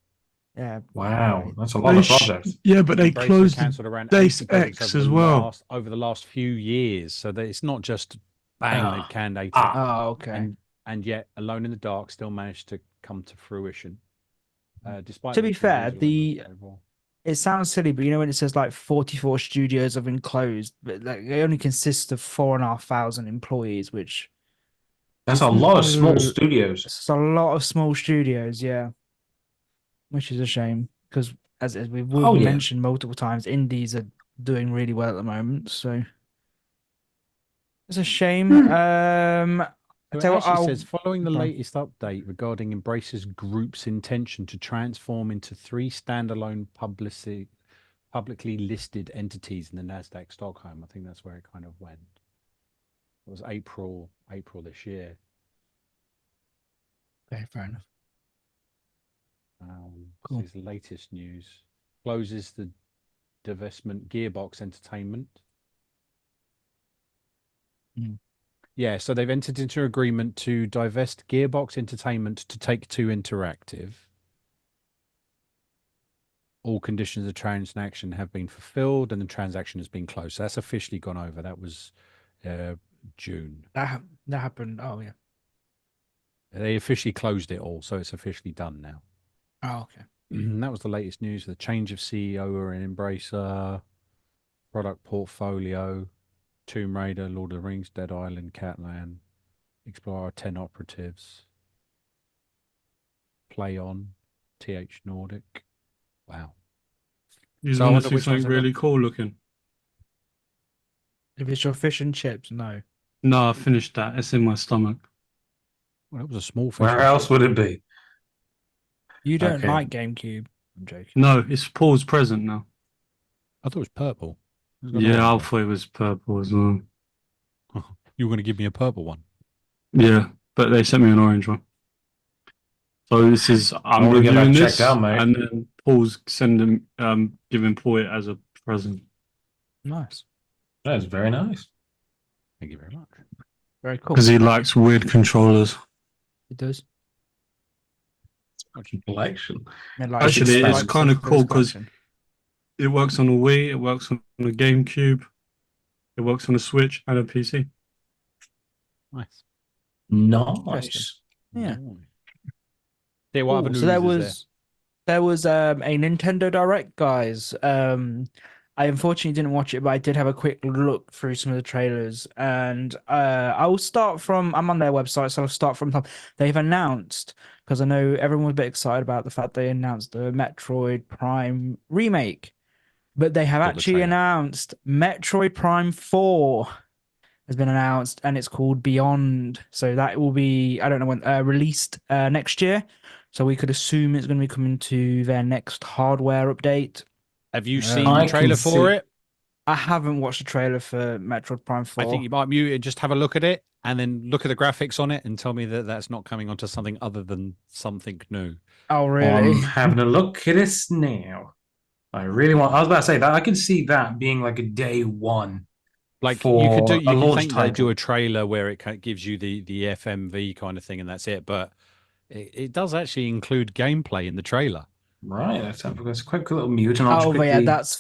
Yeah. Wow, that's a lot of projects. Yeah, but they Embracer closed cancelled around Deus 80 projects Ex over as the well. over the last few years. So that it's not just bang, Ah. they've canned 80. Oh, okay. And yet Alone in the Dark still managed to come to fruition. Despite To be the fair, reviews overall. it sounds silly, but when it says like 44 studios have been closed, but like it only consists of 4,500 employees, which That's a lot of small Mm. studios. it's a lot of small studios, yeah. Which is a shame because as we've Oh, yeah. mentioned multiple times, indies are doing really well at the moment, so it's a shame. So it tell you what, actually says, following the go on. latest update regarding Embracer's group's intention to transform into 3 standalone publicly listed entities in the Nasdaq Stockholm. I think that's where it kind of went. It was April this year. Okay, fair enough. Cool. This is the latest news. Closes the divestment Gearbox Entertainment. Mm. Yeah, so they've entered into an agreement to divest Gearbox Entertainment to Take-Two Interactive. All conditions of the transaction have been fulfilled and the transaction has been closed. So that's officially gone over. That was June. That happened. Oh yeah. They officially closed it all, so it's officially done now. Oh okay. That was the latest news. The change of CEO or an Embracer product portfolio. Tomb Raider, Lord of the Rings, Dead Island, Catland, Explorer 10 Operatives, Play On, TH Nordic. Wow. You just So I want wonder to see which ones something they've really cool looking. If it's your fish and chips, no. No, I finished that. It's in my stomach. Well, that was a small fish. Where else would it be? You don't Okay. like GameCube. I'm joking. No, it's Paul's present now. I thought it was purple. It's got Yeah, I orange thought it was purple as well. on. You were going to give me a purple one. Yeah, but they sent me an orange one. So this is I'm wanna get that reviewing checked this, out, mate. and then Paul's giving Paul it as a present. Nice. That is very nice. Thank you very much. Very cool. Because he likes weird controllers. It does. Collection. I mean, like, Actually, like it's some kind of for cool this because collection. it works on a Wii, it works on a GameCube, it works on a Switch and a PC. Nice. Nice. Yeah. Yeah, what other Cool. news So is there was a Nintendo Direct, guys. I unfortunately didn't watch it, but I did have a quick look through some of the trailers, and I'll start from. I'm on their website, so I'll start from top. They've announced, because I know everyone was a bit excited about the fact they announced the Metroid Prime remake, but they have Saw the actually trailer. announced Metroid Prime 4 has been announced, and it's called Beyond. So that will be, I don't know when, released next year. So we could assume it's going to be coming to their next hardware update. Have you Yeah. seen I the trailer can for see- it? I haven't watched the trailer for Metroid Prime 4. I think you might mute it, just have a look at it, and then look at the graphics on it and tell me that that's not coming onto something other than something new. Oh, I'm really? having a look at this now. I was about to say that I can see that being like a day one. Like For you could a launch think they do title. a trailer where it gives you the FMV kind of thing, and that's it. But it does actually include gameplay in the trailer. Right, let's have a quick little mute and I'll just Oh, but yeah,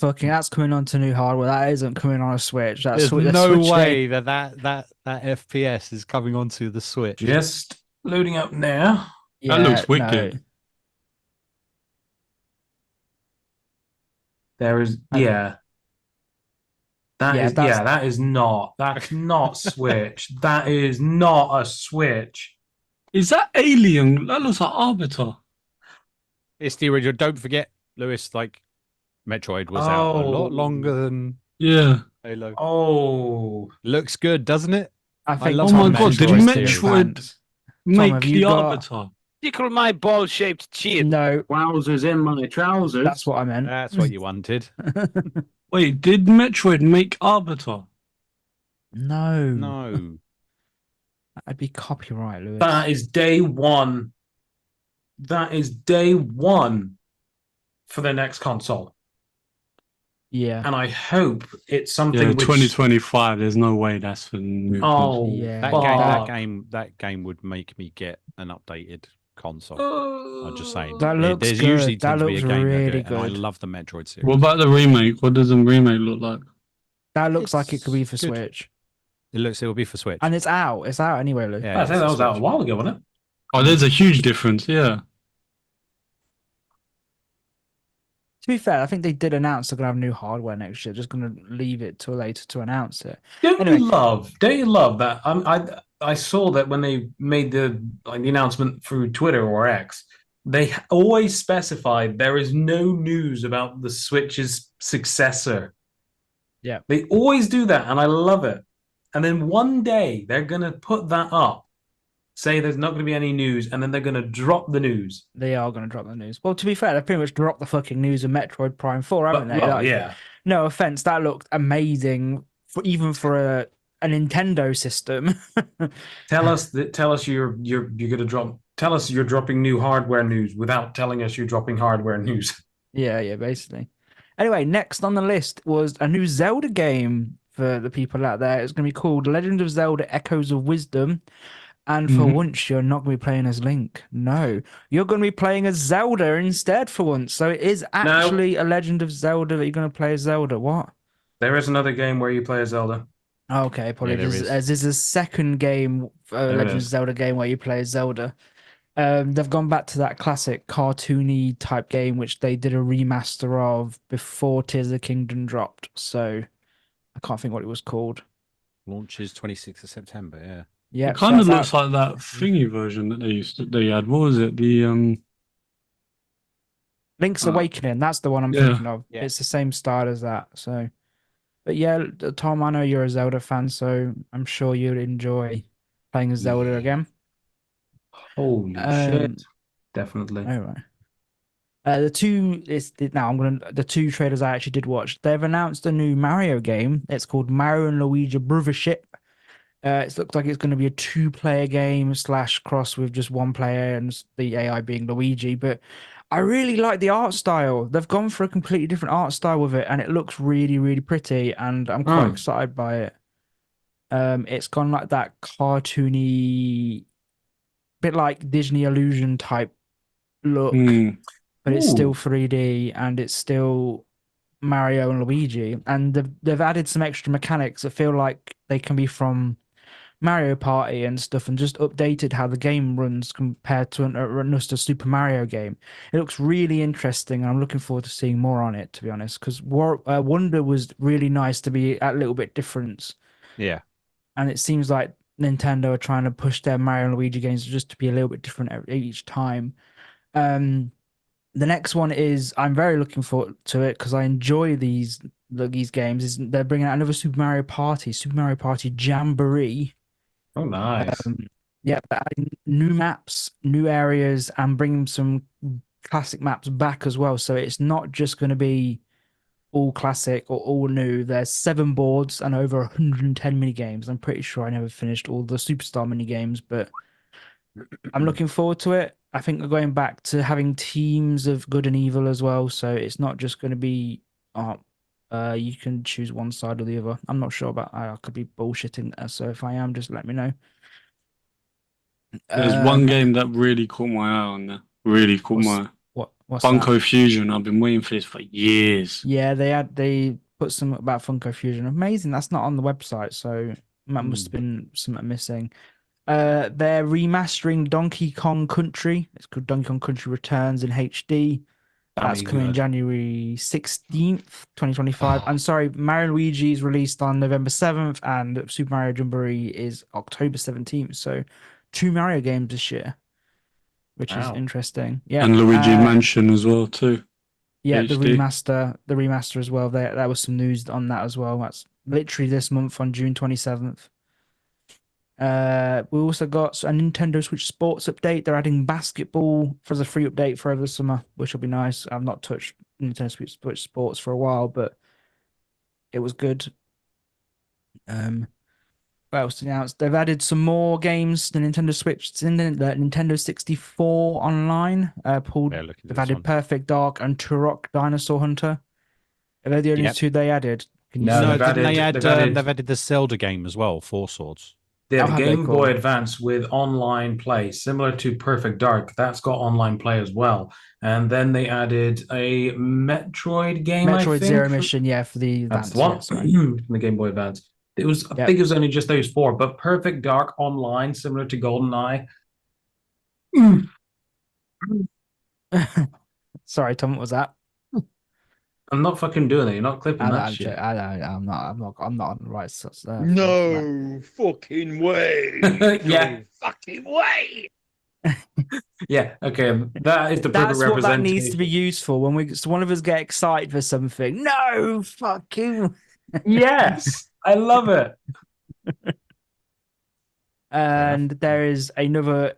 quickly... that's coming onto new hardware. That isn't coming on a Switch. That's There's that's no switching. way that FPS is coming onto the Switch. Just loading up now. Yeah, That looks no. wicked. There is, yeah. That's not Switch. That is not a Switch. Is that Alien? That looks like Arbiter. It's the original. Don't forget, Lewis. Like Metroid was out a lot longer than Yeah. Halo. Oh, Looks good, doesn't it? I think. Oh love my god, did Metroid Metroid series. make have you the got- Arbiter? Tickle my ball-shaped chin. No, Wowsers in my trousers. that's what I meant. That's what you wanted. Wait, did Metroid make Arbiter? No, No. that'd be copyright, Lewis. That is day one. That is day one for the next console. Yeah. And I hope it's something Yeah, which... 2025. There's no way that's for the new console. Oh, Yeah. That game would make me get an updated console. I'm just saying. That looks There's good. usually That tends to be a looks game that do really it, and I good. love the Metroid series. What about the remake? What does the remake look like? That looks like it could be for It's good. Switch, It will be for Switch. and it's out. It's out anyway, Lou. Yeah, I think that was out a while ago, wasn't it? Oh, there's a huge difference. Yeah. To be fair, I think they did announce they're gonna have new hardware next year. Just gonna leave it till later to announce it. Don't Anyway. you love that? I saw that when they made the announcement through Twitter or X, they always specified there is no news about the Switch's successor. Yeah. They always do that, and I love it. And then one day they're gonna put that up, say there's not gonna be any news, and then they're gonna drop the news. They are gonna drop the news. Well, to be fair, they pretty much dropped the fucking news of Metroid Prime 4, haven't they? Well, Like, yeah. no offense, that looked amazing for a Nintendo system. Tell us you're gonna drop. Tell us you're dropping new hardware news without telling us you're dropping hardware news. Yeah, basically. Anyway, next on the list was a new Zelda game for the people out there. It's going to be called Legend of Zelda Echoes of Wisdom. And for once, you're not going to be playing as Link. No, you're going to be playing as Zelda instead for once. So it is actually a Legend of Zelda that you're going to play as Zelda. What? There is another game where you play as Zelda. Okay, apologies. there is. As this is a second game, There it Legend of is. Zelda game where you play as Zelda. They've gone back to that classic cartoony type game, which they did a remaster of before Tears of the Kingdom dropped. So I can't think what it was called. Launches 26th of September. Yeah. Yeah, It kind of so looks like that thingy version that they had. What was it? The Link's uh, Awakening. That's the one I'm yeah. thinking of. Yeah. It's the same style as that. So, but yeah, Tom, I know you're a Zelda fan, so I'm sure you'll enjoy playing as Zelda Yeah. again. Holy shit. Definitely. All right. The two trailers I actually did watch. They've announced a new Mario game. It's called Mario and Luigi Brothership. It looks like it's going to be a two-player game / cross with just one player and the AI being Luigi. But I really like the art style. They've gone for a completely different art style with it, and it looks really, really pretty. And I'm quite excited by it. It's gone like that cartoony, bit like Disney illusion type look, but it's still 3D and it's still Mario and Luigi. And they've added some extra mechanics that feel like they can be from Mario Party and stuff, and just updated how the game runs compared to just a Super Mario game. It looks really interesting, and I'm looking forward to seeing more on it, to be honest, because Wonder was really nice to be a little bit different. Yeah. And it seems like Nintendo are trying to push their Mario and Luigi games just to be a little bit different each time. The next one is I'm very looking forward to it because I enjoy these games. Is they're bringing out another Super Mario Party Jamboree. Oh, nice. Yeah, adding new maps, new areas, and bringing some classic maps back as well. So it's not just going to be all classic or all new. There's 7 boards and over 110 mini games. I'm pretty sure I never finished all the Superstar mini games, but I'm looking forward to it. I think we're going back to having teams of good and evil as well. So it's not just going to be you can choose one side or the other. I'm not sure about I could be bullshitting there. So if I am, just let me know. There's one game that really caught my eye on there. Really caught my what's Funko that? Fusion. I've been waiting for this for years. Yeah, they put some about Funko Fusion. Amazing. That's not on the website, so that must have been something missing. They're remastering Donkey Kong Country. It's called Donkey Kong Country Returns in HD. That's coming January 16th, 2025. I'm sorry, Mario and Luigi is released on November 7th, and Super Mario Jamboree is October 17th. So 2 Mario games this year, which is interesting. Yeah. And Luigi Mansion as well too. Yeah, HD. the remaster as well. There was some news on that as well. That's literally this month on June 27th. We also got a Nintendo Switch Sports update. They're adding basketball as a free update for over the summer, which will be nice. I've not touched Nintendo Switch Sports for a while, but it was good. What else announced? They've added some more games to the Nintendo Switch. It's in the Nintendo 64 online. They've added Perfect Dark and Turok Dinosaur Hunter. Are they the only 2 they added? They've added the Zelda game as well, Four Swords. They have a Game Boy Advance with online play, similar to Perfect Dark. That's got online play as well. And then they added a Metroid game, Metroid Zero Mission, for the Advance. That's the one from the Game Boy Advance. It was, I think it was only just those 4, but Perfect Dark online, similar to GoldenEye. Sorry, Tom, what was that? I'm not fucking doing it. You're not clipping that shit. I'm not on the right stuff. No fucking way. Yeah. No fucking way. Yeah, okay. That is the perfect That's what that representation. needs to be used for when one of us get excited for something. No fucking. Yes, I love it. And there is another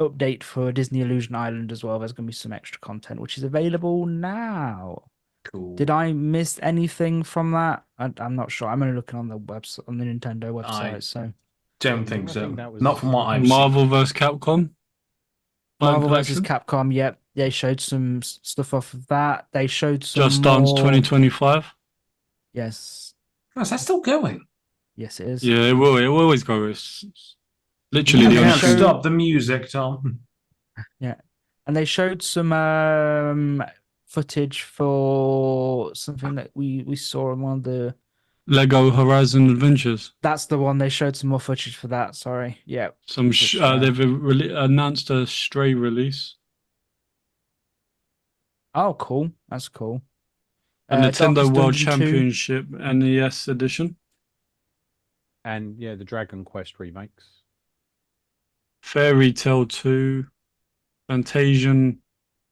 update for Disney Illusion Island as well. There's going to be some extra content which is available now. Cool. Did I miss anything from that? I'm not sure. I'm only looking on the website, on the Nintendo website. So don't think so. Not from what I've Marvel vs. Capcom. Marvel vs. Capcom. Yep, they showed some stuff off of that. They showed some Just Dance 2025. Yes. Is that still going? Yes, it is. Yeah, it will. It will always go. It's literally the can't only stop the music, Tom. Yeah, and they showed some footage for something that we saw on one of the Lego Horizon Adventures. That's the one. They showed some more footage for that. Sorry. Yeah. Some Which, they've announced a Stray release. Oh, cool. That's cool. A Nintendo Darkest World Dungeon 2. Championship NES edition. And yeah, the Dragon Quest remakes. Fairy Tale 2. Fantasian.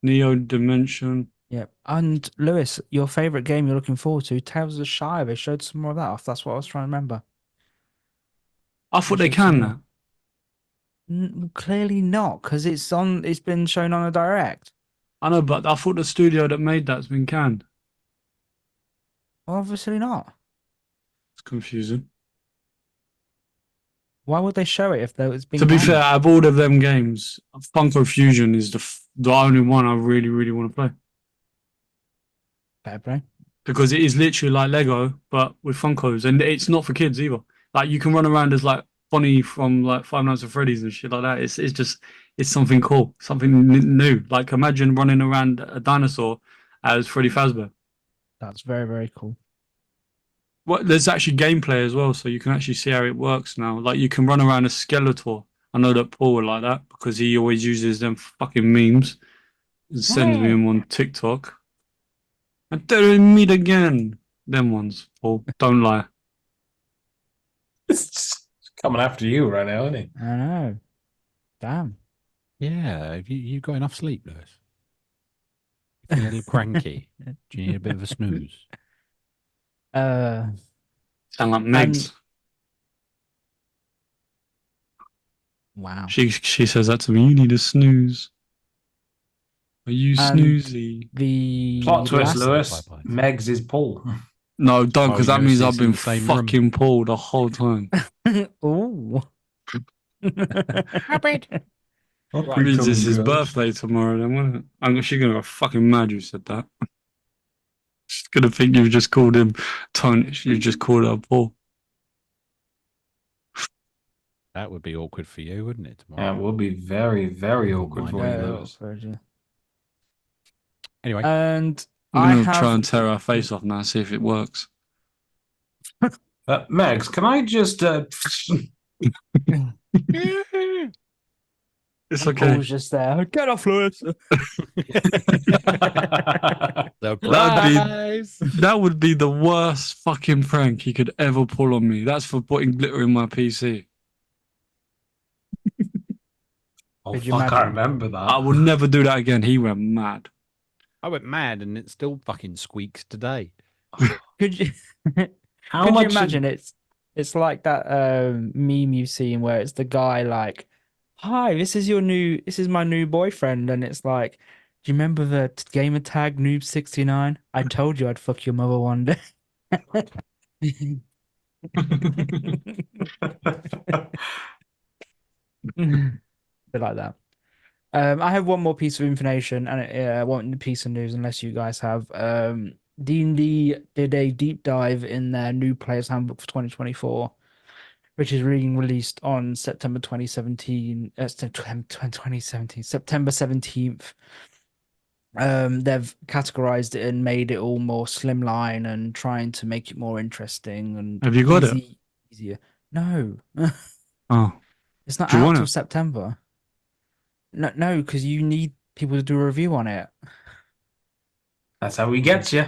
Neo Dimension. Yep. And Lewis, your favorite game you're looking forward to, Tales of the Shire. They showed some more of that off. That's what I was trying to remember. I thought they showed some can more. that. Clearly not, because it's been shown on a direct. I know, but I thought the studio that made that's been canned. Well, obviously not. It's confusing. Why would they show it if it's been To be canned? fair, out of all of them games, Funko Fusion is the only one I really, really want to play. Fair play. Because it is literally like Lego, but with Funkos, and it's not for kids either. Like you can run around as like Bonnie from like Five Nights at Freddy's and shit like that. It's something cool, something new. Like imagine running around a dinosaur as Freddy Fazbear. That's very, very cool. Well, there's actually gameplay as well, so you can actually see how it works now. Like you can run around as Skeletor. I know that Paul would like that because he always uses them fucking memes and sends me them on TikTok. And don't meet again. Them ones, Paul. Don't lie. It's coming after you right now, isn't he? I know. Damn. Yeah, have you got enough sleep, Lewis? You feel a little cranky? Do you need a bit of a snooze? Sound like Megs. Wow. She says that to me. You need a snooze. Are you And snoozy? The Plot twist, last- Lewis. Megs is Paul. No, don't, because you that never means see I've us in been the same room. fucking Paul the whole time. Ooh. That means it's his birthday tomorrow, then, won't it? She's gonna go fucking mad you said that. She's gonna think you've just called him Tony. You just called her Paul. That would be awkward for you, wouldn't it? Yeah, Tomorrow. it will be very, very awkward for you, Yeah, Lewis. Anyway, And I'm I gonna try have and tear our face off now, see if it works. Megs, can I just It's Paul's okay. just there. Get off, Lewis. surprise! That would be the worst fucking prank he could ever pull on me. That's for putting glitter in my PC. Oh, Could you fuck, I imagine? remember I that. will never do that again. He went mad. I went mad, and it still fucking squeaks today. Could you How could you much? imagine it's like that meme you've seen where it's the guy like, hi, this is my new boyfriend, and it's like, do you remember the gamer tag Noob69? I told you I'd fuck your mother one day. Bit like that. I have one more piece of information, and one piece of news, unless you guys have. D&D did a deep dive in their new player's handbook for 2024, which is being released on September 2017. September 17th. They've categorized it and made it all more slimline and trying to make it more interesting and Have you got it? easier. No, Oh, it's not Do you out want till it? September. No, because you need people to do a review on it. That's how he gets you.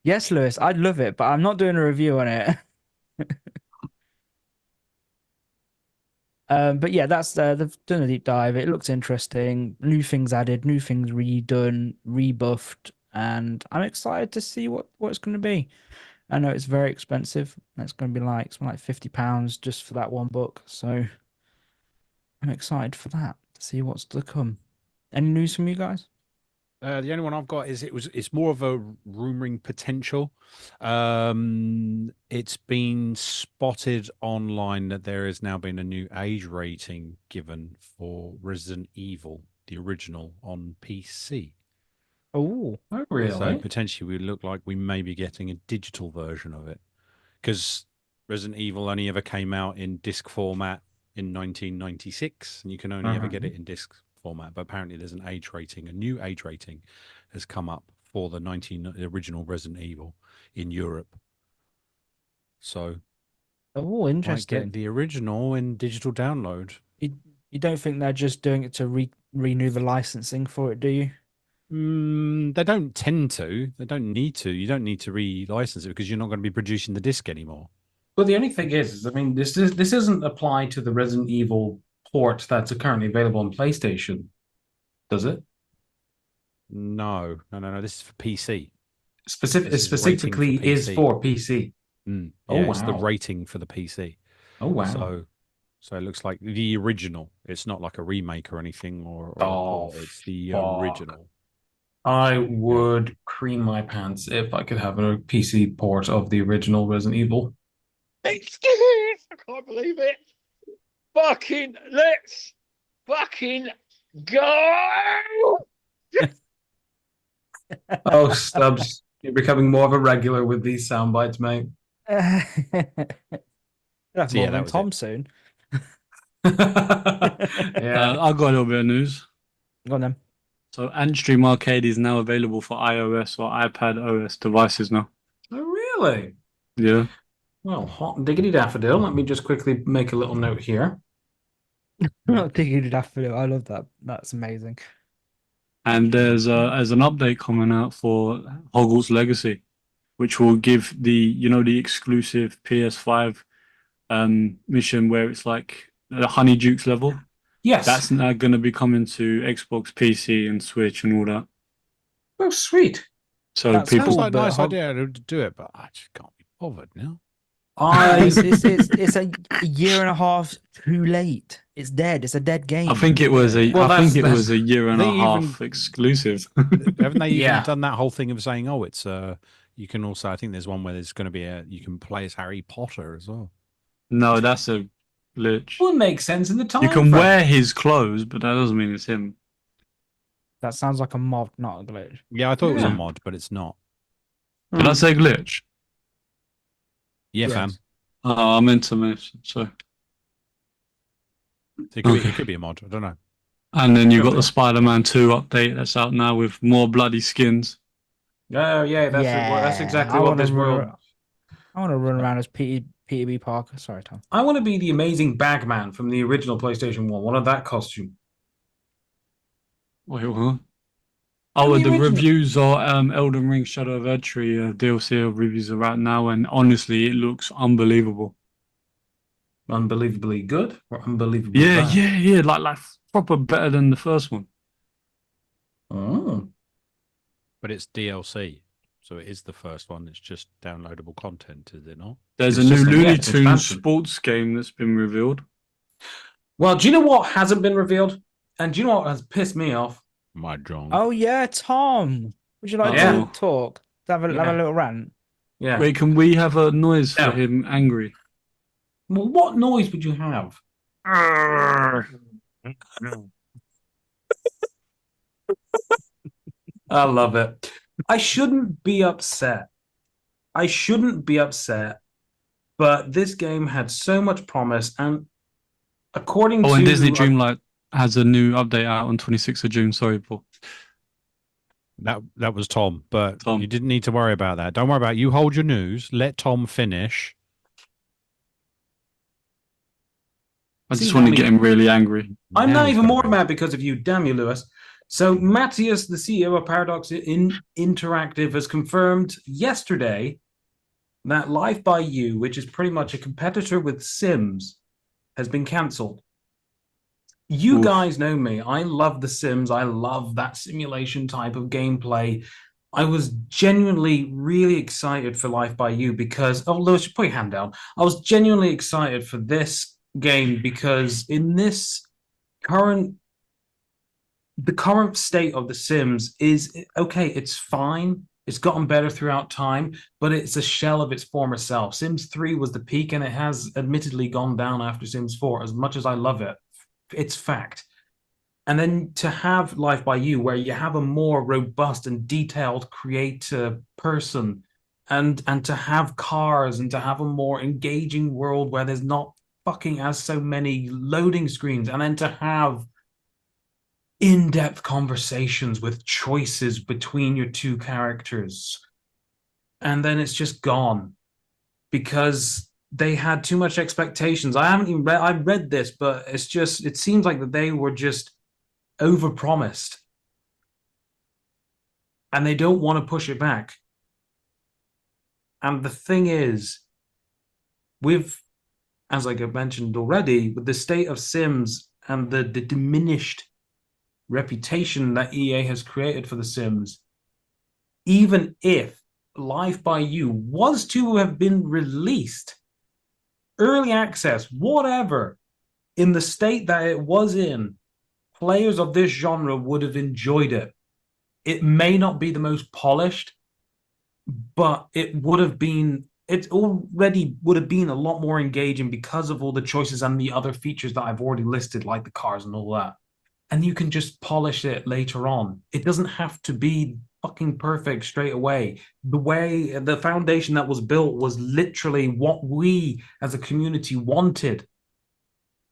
Yes, Lewis, I'd love it, but I'm not doing a review on it. But yeah, that's they've done a deep dive. It looks interesting. New things added, new things redone, rebuffed, and I'm excited to see what it's going to be. I know it's very expensive. It's going to be like £50 just for that one book. So I'm excited for that to see what's to come. Any news from you guys? The only one I've got is it's more of a rumoring potential. It's been spotted online that there has now been a new age rating given for Resident Evil, the original, on PC. Oh, Oh, really? So potentially we look like we may be getting a digital version of it, because Resident Evil only ever came out in disc format in 1996, and you can only ever get it in disc format. But apparently there's an age rating, a new age rating has come up for the original Resident Evil in Europe. So Oh, might interesting. get the original in digital download. You don't think they're just doing it to renew the licensing for it, do you? They don't tend to. They don't need to. You don't need to relicense it because you're not going to be producing the disc anymore. But the only thing is, I mean, this isn't applied to the Resident Evil port that's currently available on PlayStation, does it? No. This is for PC. Specifically is for PC. Yeah, Oh, it's the wow. rating for the PC. Oh wow! So it looks like the original. It's not like a remake or anything, or a Oh, port. It's the fuck. original. I would cream my pants if I could have a PC port of the original Resident Evil. Excuse! I can't believe it. Let's fucking go! Oh, Stubbs, you're becoming more of a regular with these sound bites, mate. That's So, yeah, more that than was Tom it. soon. Yeah. I got a little bit of news. Go on then. So Antstream Arcade is now available for iOS or iPad OS devices now. Oh, really? Yeah. Well, hot and diggity daffodil. Let me just quickly make a little note here. Not digging daffodil. I love that. That's amazing. And there's an update coming out for Hogwarts Legacy, which will give the exclusive PS5 mission where it's like the Honeydukes level. Yes. That's now going to be coming to Xbox, PC, and Switch and all that. Oh, sweet. So That people, Sounds cool, like a but nice idea to do it, but I just can't be bothered now. It's a year and a half too late. It's dead. It's a dead game. I think it was a Well, I think it that's- was a year and a They half exclusive. Haven't they Yeah. even done that whole thing of saying, "Oh, it's you can also." I think there's one where there's going to be you can play as Harry Potter as well. No, that's a glitch. Would make sense in the time. You can frame. wear his clothes, but that doesn't mean it's him. That sounds like a mod, not a glitch. Yeah, I thought it was a Yeah. mod, but it's not. Did I say glitch? Yeah, Yes. fam. Oh, I meant to miss. So, It could, Okay. it could be a mod. I don't know. and then you got Okay. the Spider-Man 2 update that's out now with more bloody skins. Oh, yeah, that's exactly what this world. I want to run around as Peter Parker. Sorry, Tom. I want to be the amazing Bagman from the original PlayStation 1. One of that costume. Wait, what? Oh, the the original- reviews are Elden Ring Shadow of Erdtree DLC reviews are out now, and honestly, it looks unbelievable. Unbelievably good or unbelievably Yeah, bad? yeah, like proper better than the first one. Oh. But it's DLC, so it is the first one. It's just downloadable content, is it not? There's It's a new just a- yeah, Looney it's Tunes expansion. sports game that's been revealed. Well, do you know what hasn't been revealed? And do you know what has pissed me off? My John. Oh yeah, Tom. Would you like Yeah. to talk? Have a Yeah. little rant. Yeah. Wait, can we have a noise for No. him angry? Well, what noise would you have? I love it. I shouldn't be upset. But this game had so much promise, and according Oh, to and Disney Dreamlight has a new update out on 26th of June. Sorry, Paul. That was Tom, but Tom. you didn't need to worry about that. Don't worry about it. You hold your news. Let Tom finish. I See, just want to Nami- get him really angry. I'm Now not he's even gonna more be- mad because of you. Damn you, Lewis. So Matthias, the CEO of Paradox Interactive, has confirmed yesterday that Life by You, which is pretty much a competitor with Sims, has been cancelled. You Oof. guys know me. I love The Sims. I love that simulation type of gameplay. I was genuinely really excited for Life by You because, oh, Lewis, put your hand down. I was genuinely excited for this game because in this the current state of The Sims is okay. It's fine. It's gotten better throughout time, but it's a shell of its former self. Sims 3 was the peak, and it has admittedly gone down after Sims 4. As much as I love it, it's fact. And then to have Life by You, where you have a more robust and detailed creative person, and to have cars, and to have a more engaging world where there's not fucking as so many loading screens, and then to have in-depth conversations with choices between your two characters. And then it's just gone because they had too much expectations. I haven't even read, I read this, but it's just, it seems like that they were just overpromised. And they don't want to push it back. And the thing is, with, as I mentioned already, with the state of Sims and the diminished reputation that EA has created for The Sims, even if Life by You was to have been released, early access, whatever, in the state that it was in, players of this genre would have enjoyed it. It may not be the most polished, but it would have been, it already would have been a lot more engaging because of all the choices and the other features that I've already listed, like the cars and all that. And you can just polish it later on. It doesn't have to be fucking perfect straight away. The way, the foundation that was built was literally what we as a community wanted.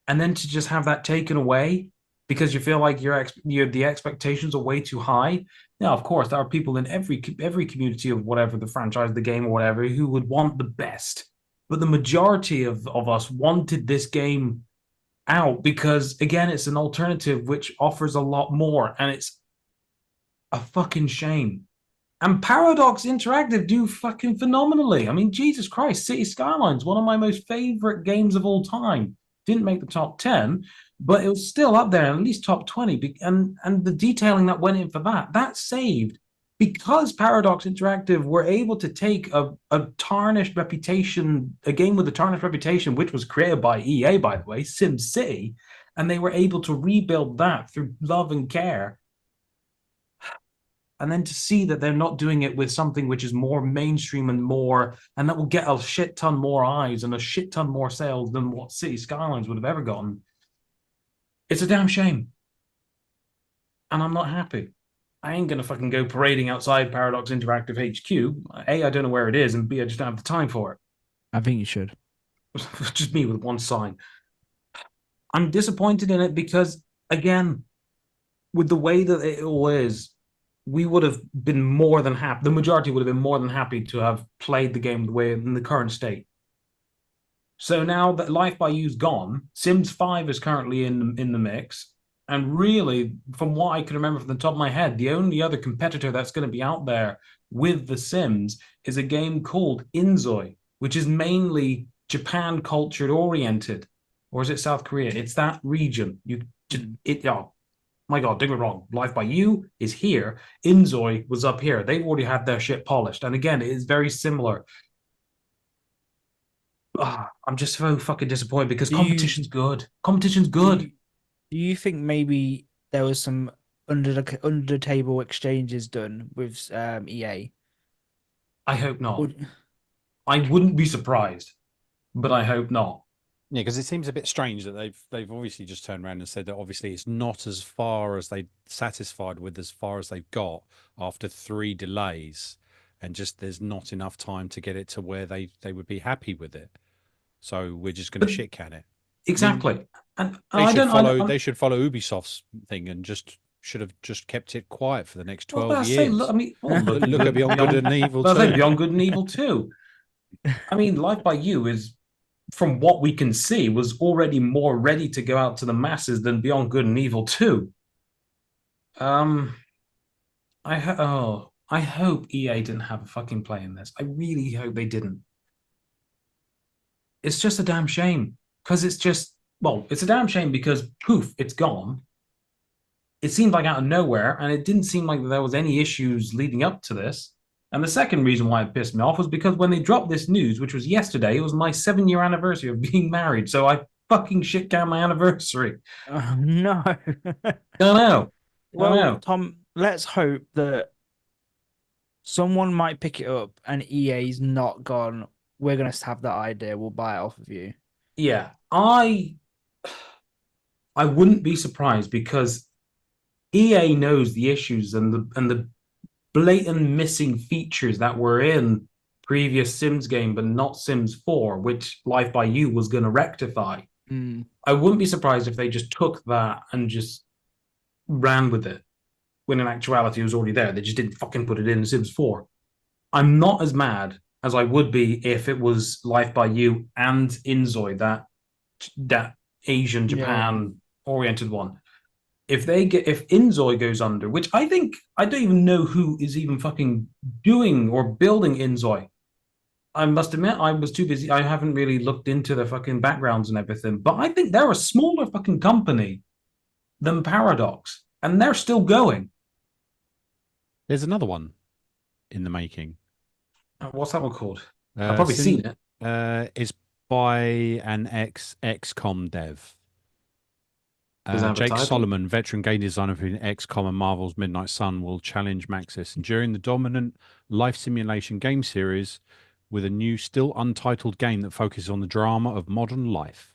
And then to just have that taken away because you feel like the expectations are way too high. Now, of course, there are people in every community of whatever the franchise, the game, or whatever, who would want the best. But the majority of us wanted this game out because, again, it's an alternative which offers a lot more, and it's a fucking shame. And Paradox Interactive do fucking phenomenally. I mean, Jesus Christ, City Skylines, one of my most favorite games of all time. Didn't make the top 10, but it was still up there, at least top 20. And the detailing that went in for that saved because Paradox Interactive were able to take a tarnished reputation, a game with a tarnished reputation, which was created by EA, by the way, SimCity, and they were able to rebuild that through love and care. And then to see that they're not doing it with something which is more mainstream and more, and that will get a shit ton more eyes and a shit ton more sales than what City Skylines would have ever gotten. It's a damn shame. And I'm not happy. I ain't going to fucking go parading outside Paradox Interactive HQ. A, I don't know where it is, and B, I just don't have the time for it. I think you should. Just me with one sign. I'm disappointed in it because, again, with the way that it all is, we would have been more than happy. The majority would have been more than happy to have played the game the way in the current state. So now that Life by You's gone, Sims 5 is currently in the mix. And really, from what I can remember from the top of my head, the only other competitor that's going to be out there with The Sims is a game called Inzoi, which is mainly Japan culture oriented. Or is it South Korea? It's that region. My God, don't get me wrong. Life by You is here. Inzoi was up here. They've already had their shit polished. And again, it is very similar. I'm just so fucking disappointed because competition's good. Competition's good. Do you think maybe there was some under the table exchanges done with EA? I hope not. I wouldn't be surprised, but I hope not. Yeah, because it seems a bit strange that they've obviously just turned around and said that obviously it's not as far as they satisfied with as far as they've got after 3 delays, and just there's not enough time to get it to where they would be happy with it. So we're just going to shit can it. Exactly. And they should follow Ubisoft's thing and should have just kept it quiet for the next 12 years. Look at Beyond Good and Evil 2. Beyond Good and Evil 2. I mean, Life by You is, from what we can see, was already more ready to go out to the masses than Beyond Good and Evil 2. I hope EA didn't have a fucking play in this. I really hope they didn't. It's just a damn shame. Because it's a damn shame because, poof, it's gone. It seemed like out of nowhere, and it didn't seem like there was any issues leading up to this. And the second reason why it pissed me off was because when they dropped this news, which was yesterday, it was my 7-year anniversary of being married. So I fucking shit down my anniversary. Oh, no. I know. Well, Tom, let's hope that someone might pick it up and EA's not gone, we're going to have that idea, we'll buy it off of you. Yeah, I wouldn't be surprised because EA knows the issues and the blatant missing features that were in previous Sims game, but not Sims 4, which Life by You was going to rectify. I wouldn't be surprised if they just took that and just ran with it when in actuality it was already there. They just didn't fucking put it in Sims 4. I'm not as mad as I would be if it was Life by You and Inzoi, that Asian Japan oriented one. If Inzoi goes under, which I think I don't even know who is even fucking doing or building Inzoi. I must admit, I was too busy. I haven't really looked into the fucking backgrounds and everything. But I think they're a smaller fucking company than Paradox, and they're still going. There's another one in the making. What's that one called? I've probably seen it. It's by an XCOM dev. Jake Solomon, veteran game designer for XCOM and Marvel's Midnight Sun, will challenge Maxis during the dominant life simulation game series with a new, still untitled game that focuses on the drama of modern life.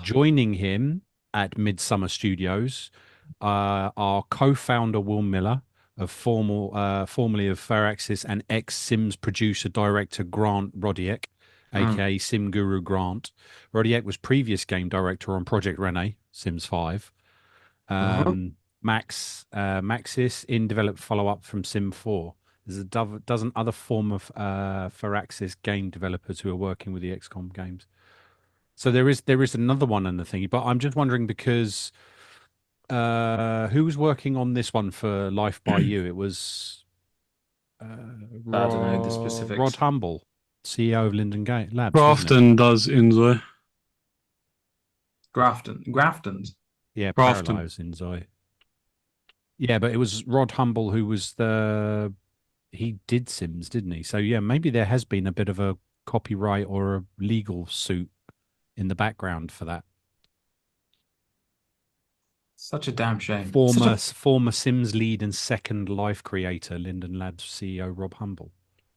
Joining him at Midsummer Studios are co-founder Will Miller, formerly of Firaxis, and ex-Sims producer-director Grant Rodiek, aka Sim Guru Grant. Rodiek was previous game director on Project Rene, Sims 5. Maxis in developed follow-up from Sim 4. There's a dozen other form of Firaxis game developers who are working with the XCOM games. So there is another one in the thingy, but I'm just wondering because who was working on this one for Life by You? It was I don't know the specifics. Rod Humble, CEO of Linden Labs. Grafton does Inzoi. Grafton's. Yeah, Grafton. Parallels Inzoi. Yeah, but it was Rod Humble who was he did Sims, didn't he? So yeah, maybe there has been a bit of a copyright or a legal suit in the background for that. Such a damn shame. Former Sims lead and second Life creator, Linden Labs CEO Rob Humble.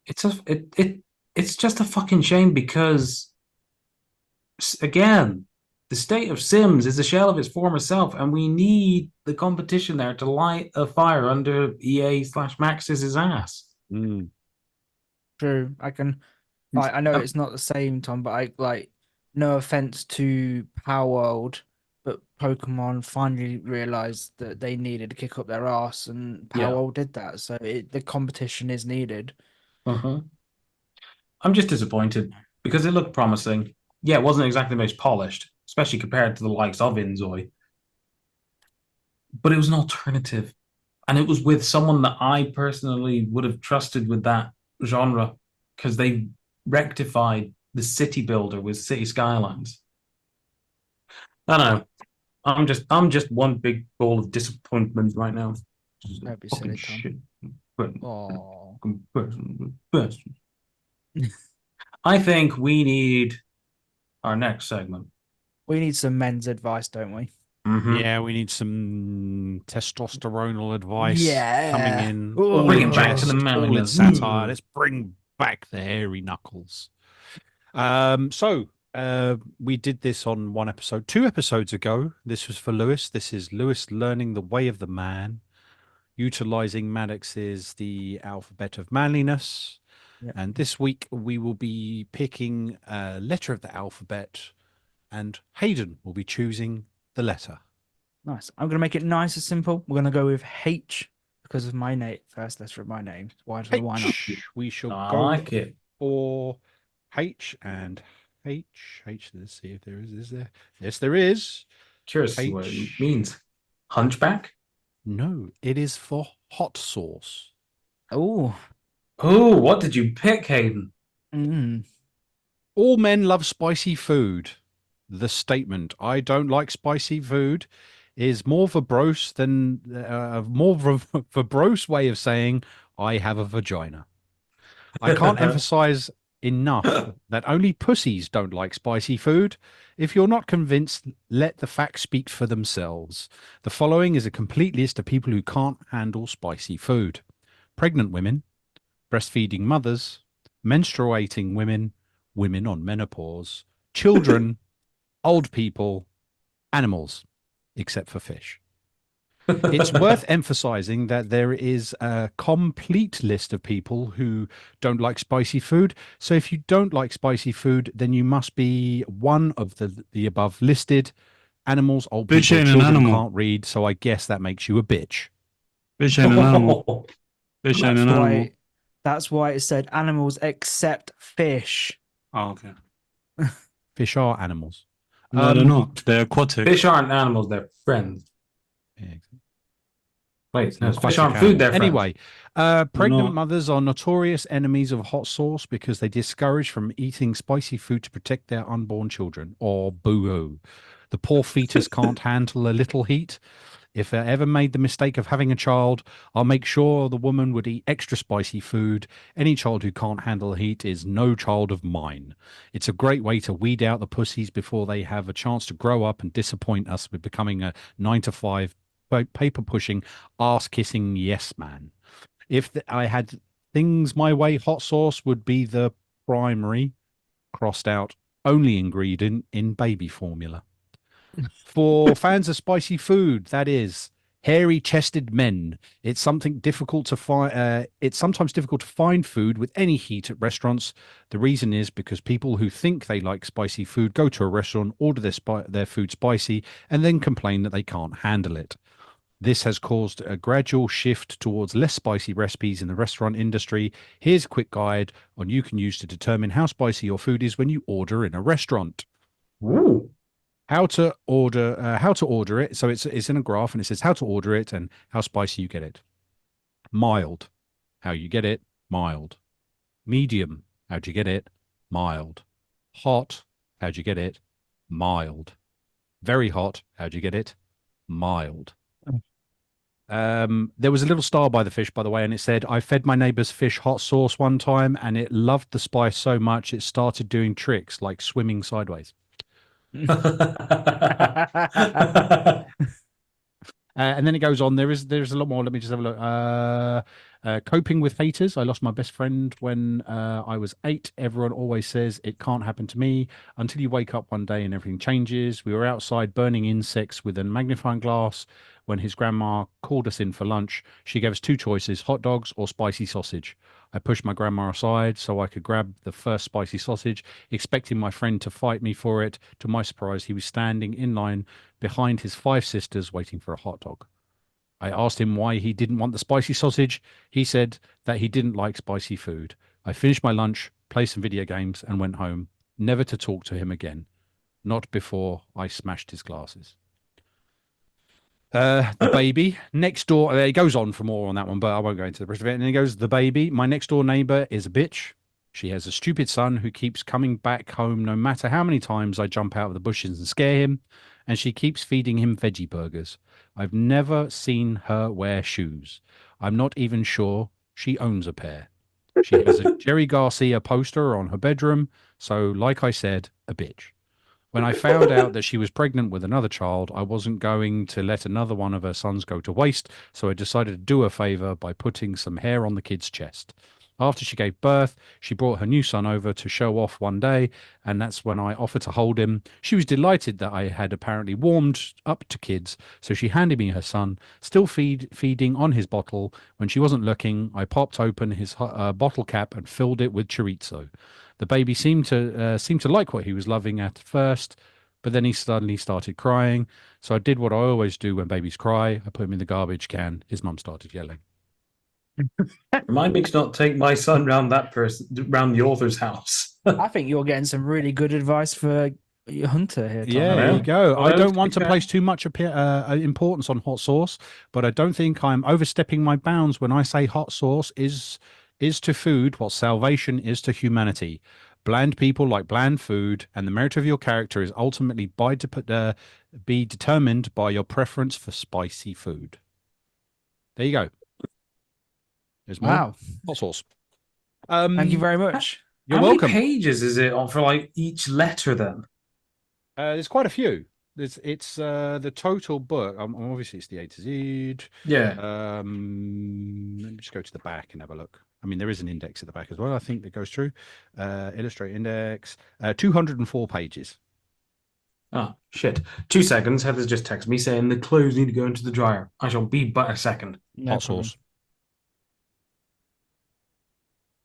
It's just a fucking shame because, again, the state of Sims is a shell of its former self, and we need the competition there to light a fire under EA/Maxis' ass. True. I know it's not the same, Tom, but no offense to Power World, but Pokemon finally realized that they needed to kick up their ass, and Power World did that. So the competition is needed. I'm just disappointed because it looked promising. Yeah, it wasn't exactly the most polished, especially compared to the likes of Inzoi. But it was an alternative. And it was with someone that I personally would have trusted with that genre because they rectified the city builder with City Skylines. I don't know. I'm just one big ball of disappointment right now. Don't be silly, Tom. I think we need our next segment. We need some men's advice, don't we? Yeah, we need some testosteronal advice coming in. Bring it back to the manliness. Satire. Let's bring back the hairy knuckles. So we did this on one episode, 2 episodes ago. This was for Lewis. This is Lewis learning the way of the man, utilizing Maddox's The Alphabet of Manliness. Yeah. And this week we will be picking a letter of the alphabet, and Hayden will be choosing the letter. Nice. I'm going to make it nice and simple. We're going to go with H because of my name, first letter of my name. Why not? We shall I go like it. for H and H. Let's see if there is. Is there? Yes, there is. Curious to see what it means. Hunchback? No, it is for hot sauce. Oh, what did you pick, Hayden? All men love spicy food. The statement, I don't like spicy food, is more verbose than verbose way of saying I have a vagina. I can't emphasize enough that only pussies don't like spicy food. If you're not convinced, let the facts speak for themselves. The following is a complete list of people who can't handle spicy food: pregnant women, breastfeeding mothers, menstruating women, women on menopause, children, old people, animals, except for fish. It's worth emphasizing that there is a complete list of people who don't like spicy food. So if you don't like spicy food, then you must be one of the above listed, Animals, old Bitch people, ain't an children animal. can't read, so I guess that makes you a bitch. Fish ain't an animal. Fish ain't an animal. That's why it said animals except fish. Oh, okay. Fish are animals. No, they're not. They're aquatic. Fish aren't animals, they're friends. Yeah, Wait, no, fish aquatic aren't animal. food, they're friends. Anyway, pregnant not. mothers are notorious enemies of hot sauce because they discourage from eating spicy food to protect their unborn children. Or boo-hoo. The poor fetus can't handle a little heat. If I ever made the mistake of having a child, I'll make sure the woman would eat extra spicy food. Any child who can't handle heat is no child of mine. It's a great way to weed out the pussies before they have a chance to grow up and disappoint us with becoming a 9-to-5 paper pushing, ass kissing yes man. If I had things my way, hot sauce would be the primary, crossed out, only ingredient in baby formula. For fans of spicy food, that is hairy-chested men. It's something difficult to find. It's sometimes difficult to find food with any heat at restaurants. The reason is because people who think they like spicy food go to a restaurant, order their food spicy, and then complain that they can't handle it. This has caused a gradual shift towards less spicy recipes in the restaurant industry. Here's a quick guide on you can use to determine how spicy your food is when you order in a restaurant. Ooh. How to order it. So it's in a graph and it says how to order it and how spicy you get it. Mild, how you get it, mild. Medium, how'd you get it, mild. Hot, how'd you get it, mild. Very hot, how'd you get it, mild. There was a little star by the fish, by the way, and it said, I fed my neighbor's fish hot sauce one time and it loved the spice so much it started doing tricks like swimming sideways. And then it goes on. There's a lot more. Let me just have a look. Coping with haters. I lost my best friend when I was 8. Everyone always says it can't happen to me until you wake up one day and everything changes. We were outside burning insects with a magnifying glass when his grandma called us in for lunch. She gave us 2 choices, hot dogs or spicy sausage. I pushed my grandma aside so I could grab the first spicy sausage, expecting my friend to fight me for it. To my surprise, he was standing in line behind his 5 sisters waiting for a hot dog. I asked him why he didn't want the spicy sausage. He said that he didn't like spicy food. I finished my lunch, played some video games, and went home, never to talk to him again. Not before I smashed his glasses. The baby next door. It goes on for more on that one, but I won't go into the rest of it. And then it goes, the baby. My next door neighbor is a bitch. She has a stupid son who keeps coming back home no matter how many times I jump out of the bushes and scare him. And she keeps feeding him veggie burgers. I've never seen her wear shoes. I'm not even sure she owns a pair. She has a Jerry Garcia poster on her bedroom. So, like I said, a bitch. When I found out that she was pregnant with another child, I wasn't going to let another one of her sons go to waste, so I decided to do her a favor by putting some hair on the kid's chest. After she gave birth, she brought her new son over to show off one day, and that's when I offered to hold him. She was delighted that I had apparently warmed up to kids, so she handed me her son, still feeding on his bottle. When she wasn't looking, I popped open his bottle cap and filled it with chorizo. The baby seemed to like what he was loving at first, but then he suddenly started crying. So I did what I always do when babies cry. I put him in the garbage can. His mum started yelling. Remind me to not take my son round round the author's house. I think you're getting some really good advice for your hunter here, Tom. Yeah, there you go. Well, I don't want to okay. place too much importance on hot sauce, but I don't think I'm overstepping my bounds when I say hot sauce is to food what salvation is to humanity. Bland people like bland food, and the merit of your character is ultimately be determined by your preference for spicy food. There you go. There's more. Wow. Hot sauce. Thank you very much. You're How welcome. many pages is it on for like each letter then? There's quite a few. It's the total book. Obviously, it's the A to Z. Yeah. Let me just go to the back and have a look. I mean, there is an index at the back as well, I think, that goes through. Illustrate index. 204 pages. Oh, shit. 2 seconds. Heather's just texted me saying the clothes need to go into the dryer. I shall be but a second. No Hot problem. sauce.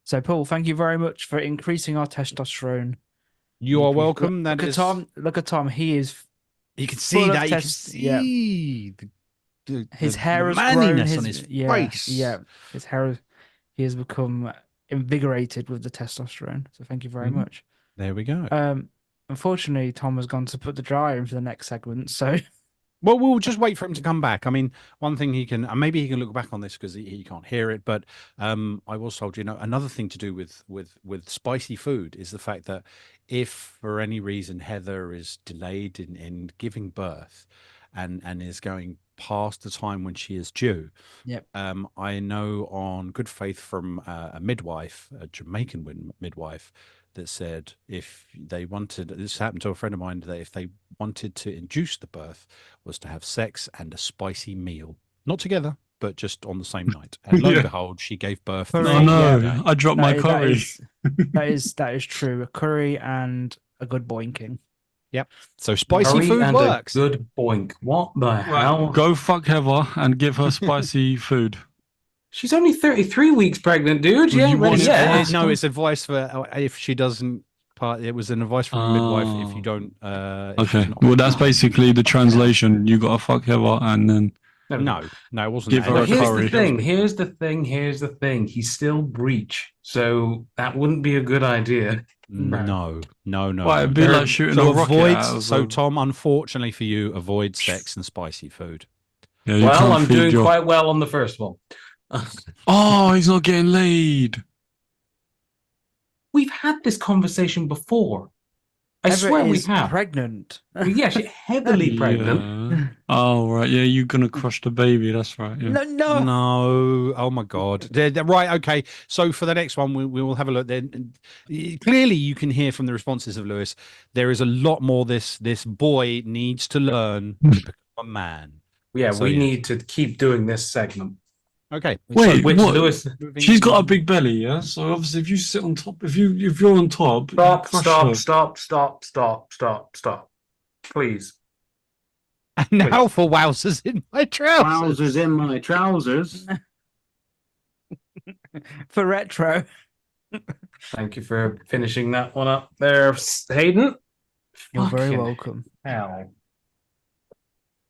So, Paul, thank you very much for increasing our testosterone. You are welcome. Look at Tom. Look at Tom. He is You can see Full of that. You can yeah. see His the hair has grown. manliness on his face. Yeah. His hair. He has become invigorated with the testosterone. So thank you very Mhm. much. There we go. Unfortunately, Tom has gone to put the dryer in for the next segment. So Well, we'll just wait for him to come back. I mean, one thing he can, and maybe he can look back on this because he can't hear it. But I was told, another thing to do with spicy food is the fact that if for any reason Heather is delayed in giving birth, and is going past the time when she is due, yep. I know on good faith from a midwife, a Jamaican midwife, that said if they wanted, this happened to a friend of mine, that if they wanted to induce the birth, was to have sex and a spicy meal, not together, but just on the same night. And lo and Yeah. behold, she gave birth. Curry, Oh the no, same day. I dropped my curry. That is true. A curry and a good boinking. So spicy Curry food and works. a good boink. What the hell? Go fuck Heather and give her spicy food. She's only 33 weeks pregnant, dude. She Well, ain't you ready want it yet. fast. No, it's advice for if she doesn't. It was an advice from a midwife. If you don't, if she's Okay. not- Well, that's basically the translation. You gotta fuck Heather and then no, it wasn't. Give that. her But a here's curry. the thing. Here's the thing. He's still breech, so that wouldn't be a good idea. No. Why, it'd be like shooting So a rocket avoid. out of So a- Tom, unfortunately for you, avoid sex and spicy food. Yeah, you Well, can't I'm feed doing your... quite well on the first one. Oh, he's not getting laid. We've had this conversation before. I Heather swear we is have. pregnant. Well, yeah, she's heavily pregnant. Yeah. Oh, right. Yeah, you're gonna crush the baby. That's right. Yeah. No. No, oh my God! Right, okay. So for the next one, we will have a look. Then clearly, you can hear from the responses of Lewis. There is a lot more. This boy needs to learn to become a man. Yeah, So, we yes. need to keep doing this segment. Okay. Wait, Which what? Lewis? She's got a big belly, yeah. So obviously, if you sit on top, if you're on top, you crush her. Stop. Please. And now for Wowsers in my trousers. Wowsers in my trousers. For retro. Thank you for finishing that one up there, Hayden. You're very Fucking welcome. hell.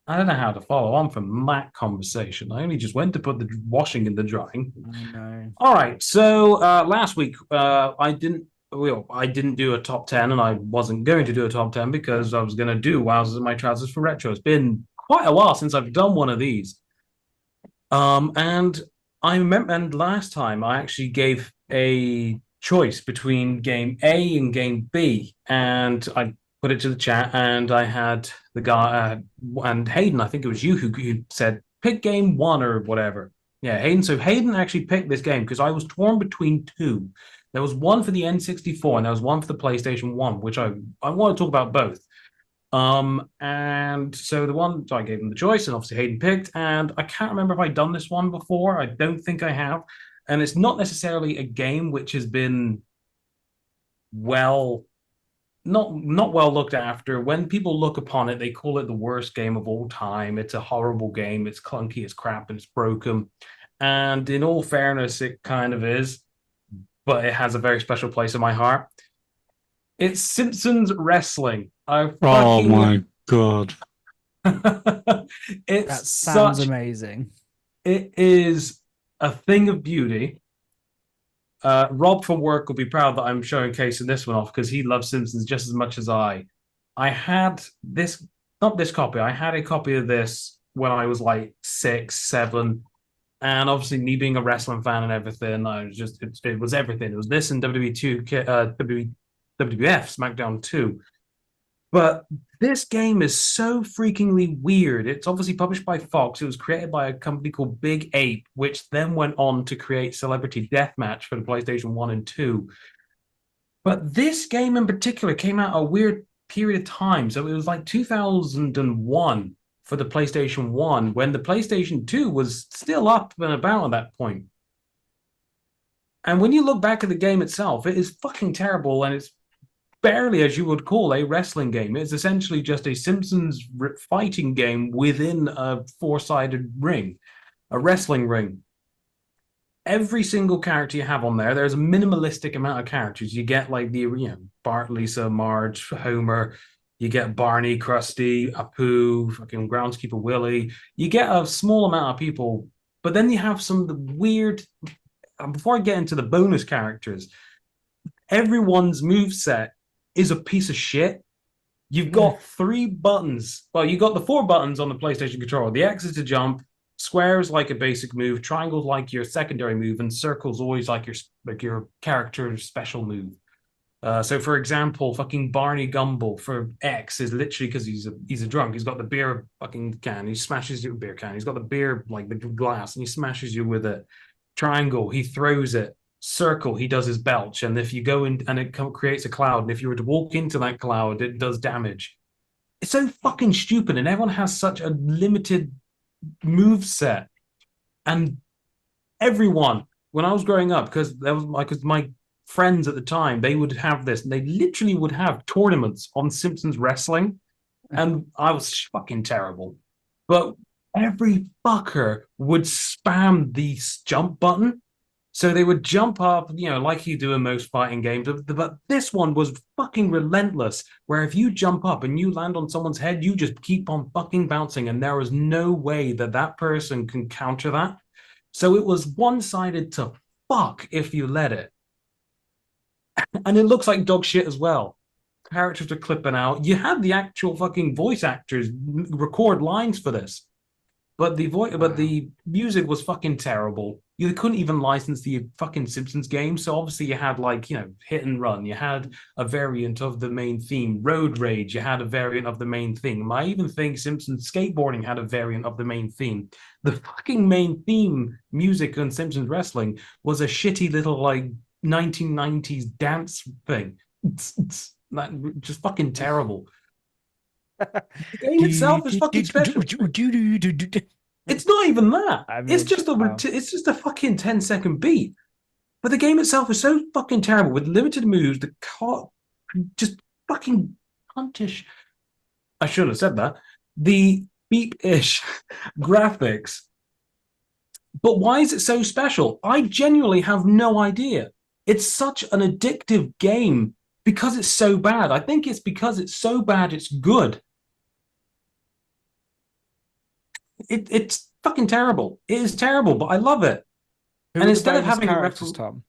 I don't know how to follow on from that conversation. I only just went to put the washing in the drying. I know. All right. So last week I didn't do a top 10, and I wasn't going to do a top 10 because I was going to do Wowzers in my trousers for retro. It's been quite a while since I've done one of these. And I remember, and last time I actually gave a choice between game A and game B, and I put it to the chat, and I had the guy and Hayden, I think it was you who said pick game one or whatever. Yeah, Hayden. So Hayden actually picked this game because I was torn between two. There was one for the N64 and there was one for the PlayStation 1, which I want to talk about both. And so I gave him the choice, and obviously Hayden picked, and I can't remember if I'd done this one before. I don't think I have. And it's not necessarily a game which has been not well looked after. When people look upon it, they call it the worst game of all time. It's a horrible game. It's clunky, it's crap, and it's broken. And in all fairness, it kind of is, but it has a very special place in my heart. It's Simpsons Wrestling. Oh my God. That sounds amazing. It is a thing of beauty. Rob from work will be proud that I'm showcasing this one off because he loves Simpsons just as much as I. I had this, not this copy, I had a copy of this when I was like 6, 7. And obviously, me being a wrestling fan and everything, I was just, it was everything. It was this and WWF SmackDown 2. But this game is so freakingly weird. It's obviously published by Fox. It was created by a company called Big Ape, which then went on to create Celebrity Deathmatch for the PlayStation 1 and 2. But this game in particular came out a weird period of time. So it was like 2001 for the PlayStation 1, when the PlayStation 2 was still up and about at that point. And when you look back at the game itself, it is fucking terrible, and it's barely as you would call a wrestling game. It's essentially just a Simpsons fighting game within a four-sided ring, a wrestling ring. Every single character you have on there's a minimalistic amount of characters. You get like Bart, Lisa, Marge, Homer. You get Barney, Krusty, Apu, fucking Groundskeeper Willie. You get a small amount of people, but then you have some of the weird. Before I get into the bonus characters, everyone's moveset is a piece of shit. You've got 3 buttons. Well, you got the 4 buttons on the PlayStation controller. The X is to jump, square is like a basic move, triangle's like your secondary move, and circle's always like your character's special move. So, for example, fucking Barney Gumble for X is literally because he's a drunk. He's got the beer fucking can. He smashes you with a beer can. He's got the beer like the glass, and he smashes you with it. Triangle, he throws it. Circle, he does his belch, and if you go in and it creates a cloud, and if you were to walk into that cloud, it does damage. It's so fucking stupid, and everyone has such a limited move set. And everyone, when I was growing up, because my friends at the time, they would have this, and they literally would have tournaments on Simpsons wrestling, and I was fucking terrible. But every fucker would spam the jump button. So they would jump up, like you do in most fighting games. But this one was fucking relentless, where if you jump up and you land on someone's head, you just keep on fucking bouncing, and there was no way that person can counter that. So it was one-sided to fuck if you let it. And it looks like dog shit as well. Characters are clipping out. You had the actual fucking voice actors record lines for this. But the music was fucking terrible. You couldn't even license the fucking Simpsons game. So obviously you had hit and run. You had a variant of the main theme. Road Rage, you had a variant of the main theme. I even think Simpsons Skateboarding had a variant of the main theme. The fucking main theme music on Simpsons Wrestling was a shitty little 1990s dance thing. Just fucking terrible. The game itself is fucking special. It's not even that. It's just a fucking 10-second beat. But the game itself is so fucking terrible with limited moves. The car just fucking puntish. I shouldn't have said that. The beep-ish graphics. But why is it so special? I genuinely have no idea. It's such an addictive game because it's so bad. I think it's because it's so bad it's good. It's fucking terrible. It is terrible, but I love it. And instead of having characters, Tom,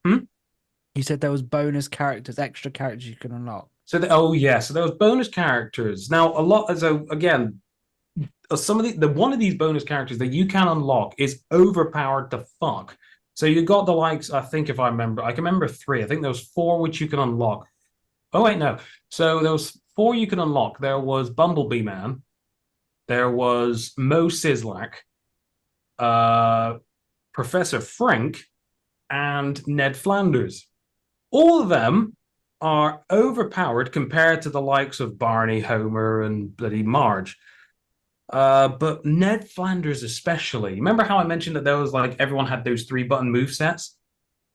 you said there was bonus characters, extra characters you can unlock. So there was bonus characters. Now again, some of one of these bonus characters that you can unlock is overpowered to fuck. So you got the likes. I think if I can remember 3. I think there was 4 which you can unlock. Oh wait, no. So there was 4 you can unlock. There was Bumblebee Man. There was Mo Sislak, Professor Frank, and Ned Flanders. All of them are overpowered compared to the likes of Barney, Homer, and bloody Marge. But Ned Flanders especially. Remember how I mentioned that there was everyone had those 3-button movesets?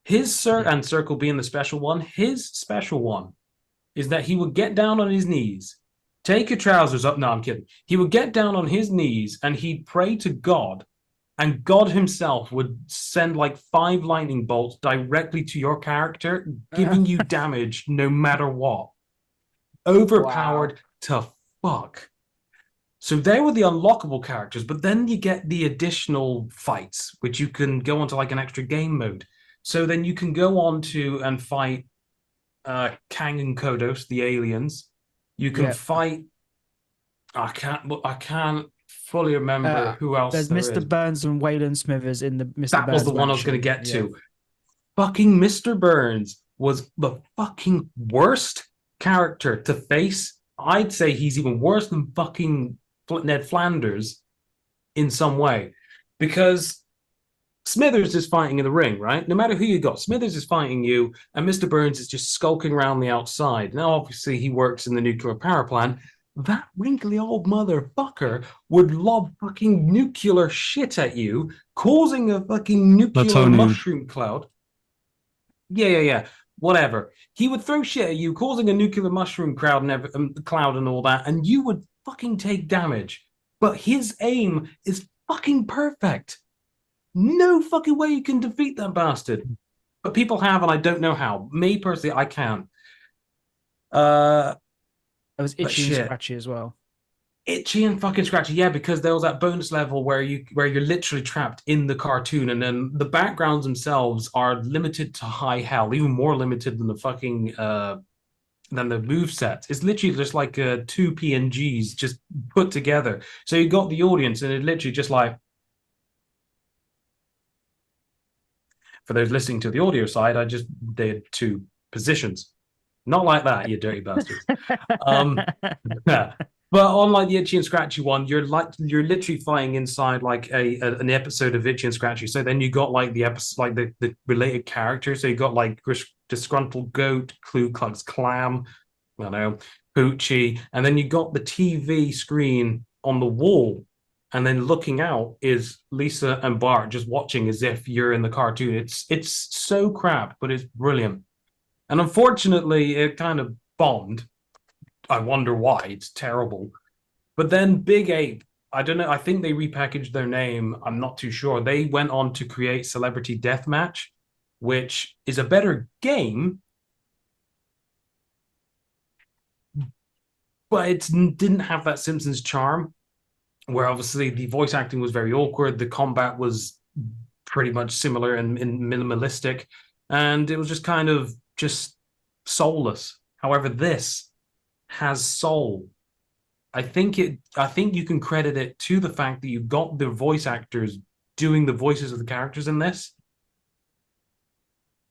His and Circle being the special one, his special one is that he would get down on his knees, take your trousers up. No, I'm kidding. He would get down on his knees and he'd pray to God, and God himself would send 5 lightning bolts directly to your character, giving you damage no matter what. Overpowered to fuck. So they were the unlockable characters, but then you get the additional fights, which you can go onto an extra game mode. So then you can go on to and fight Kang and Kodos, the aliens. You can fight. I can't fully remember who else. There's Mr. Burns and Waylon Smithers in the Mr. Burns. That was the one I was going to get to. Fucking Mr. Burns was the fucking worst character to face. I'd say he's even worse than fucking Ned Flanders in some way, because Smithers is fighting in the ring, right? No matter who you got, Smithers is fighting you, and Mr. Burns is just skulking around the outside. Now, obviously, he works in the nuclear power plant. That wrinkly old motherfucker would lob fucking nuclear shit at you, causing a fucking nuclear mushroom cloud. Yeah. Whatever. He would throw shit at you, causing a nuclear mushroom cloud and all that, and you would fucking take damage. But his aim is fucking perfect. No fucking way you can defeat that bastard. But people have, and I don't know how. Me personally, I can. I It was But itchy and shit. scratchy as well. Itchy and fucking scratchy, yeah, because there was that bonus level where you're literally trapped in the cartoon, and then the backgrounds themselves are limited to high hell, even more limited than the fucking than the move sets. It's literally just like two PNGs just put together. So you got the audience, and it literally just like, for those listening to the audio side, I just did two positions. Not like that, you dirty bastards. Yeah. But on like the itchy and scratchy one, you're literally flying inside like an episode of Itchy and Scratchy. So then you got like the episode, like the related characters. So you got like Disgruntled Goat, Ku Klux Klan, I don't know, Poochie, and then you got the TV screen on the wall, and then looking out is Lisa and Bart just watching as if you're in the cartoon. It's so crap, but it's brilliant. And unfortunately, it kind of bombed. I wonder why. It's terrible. But then Big Ape, I don't know. I think they repackaged their name. I'm not too sure. They went on to create Celebrity Deathmatch, which is a better game, but it didn't have that Simpsons charm, where obviously the voice acting was very awkward. The combat was pretty much similar and minimalistic, and it was just kind of just soulless. However, this has soul. I think you can credit it to the fact that you've got the voice actors doing the voices of the characters in this.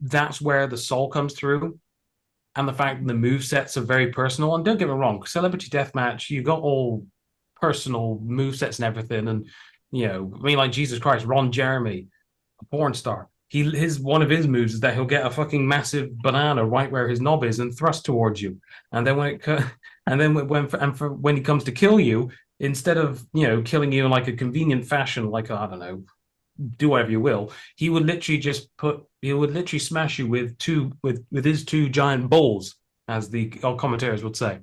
That's where the soul comes through. And the fact that the move sets are very personal. And don't get me wrong, Celebrity Deathmatch, you got all personal move sets and everything. And I mean, like Jesus Christ, Ron Jeremy, a porn star. One of his moves is that he'll get a fucking massive banana right where his knob is and thrust towards you. And then when he comes to kill you, instead of killing you in like a convenient fashion, like I don't know, do whatever you will, he would literally smash you with his two giant balls, as the commentators would say.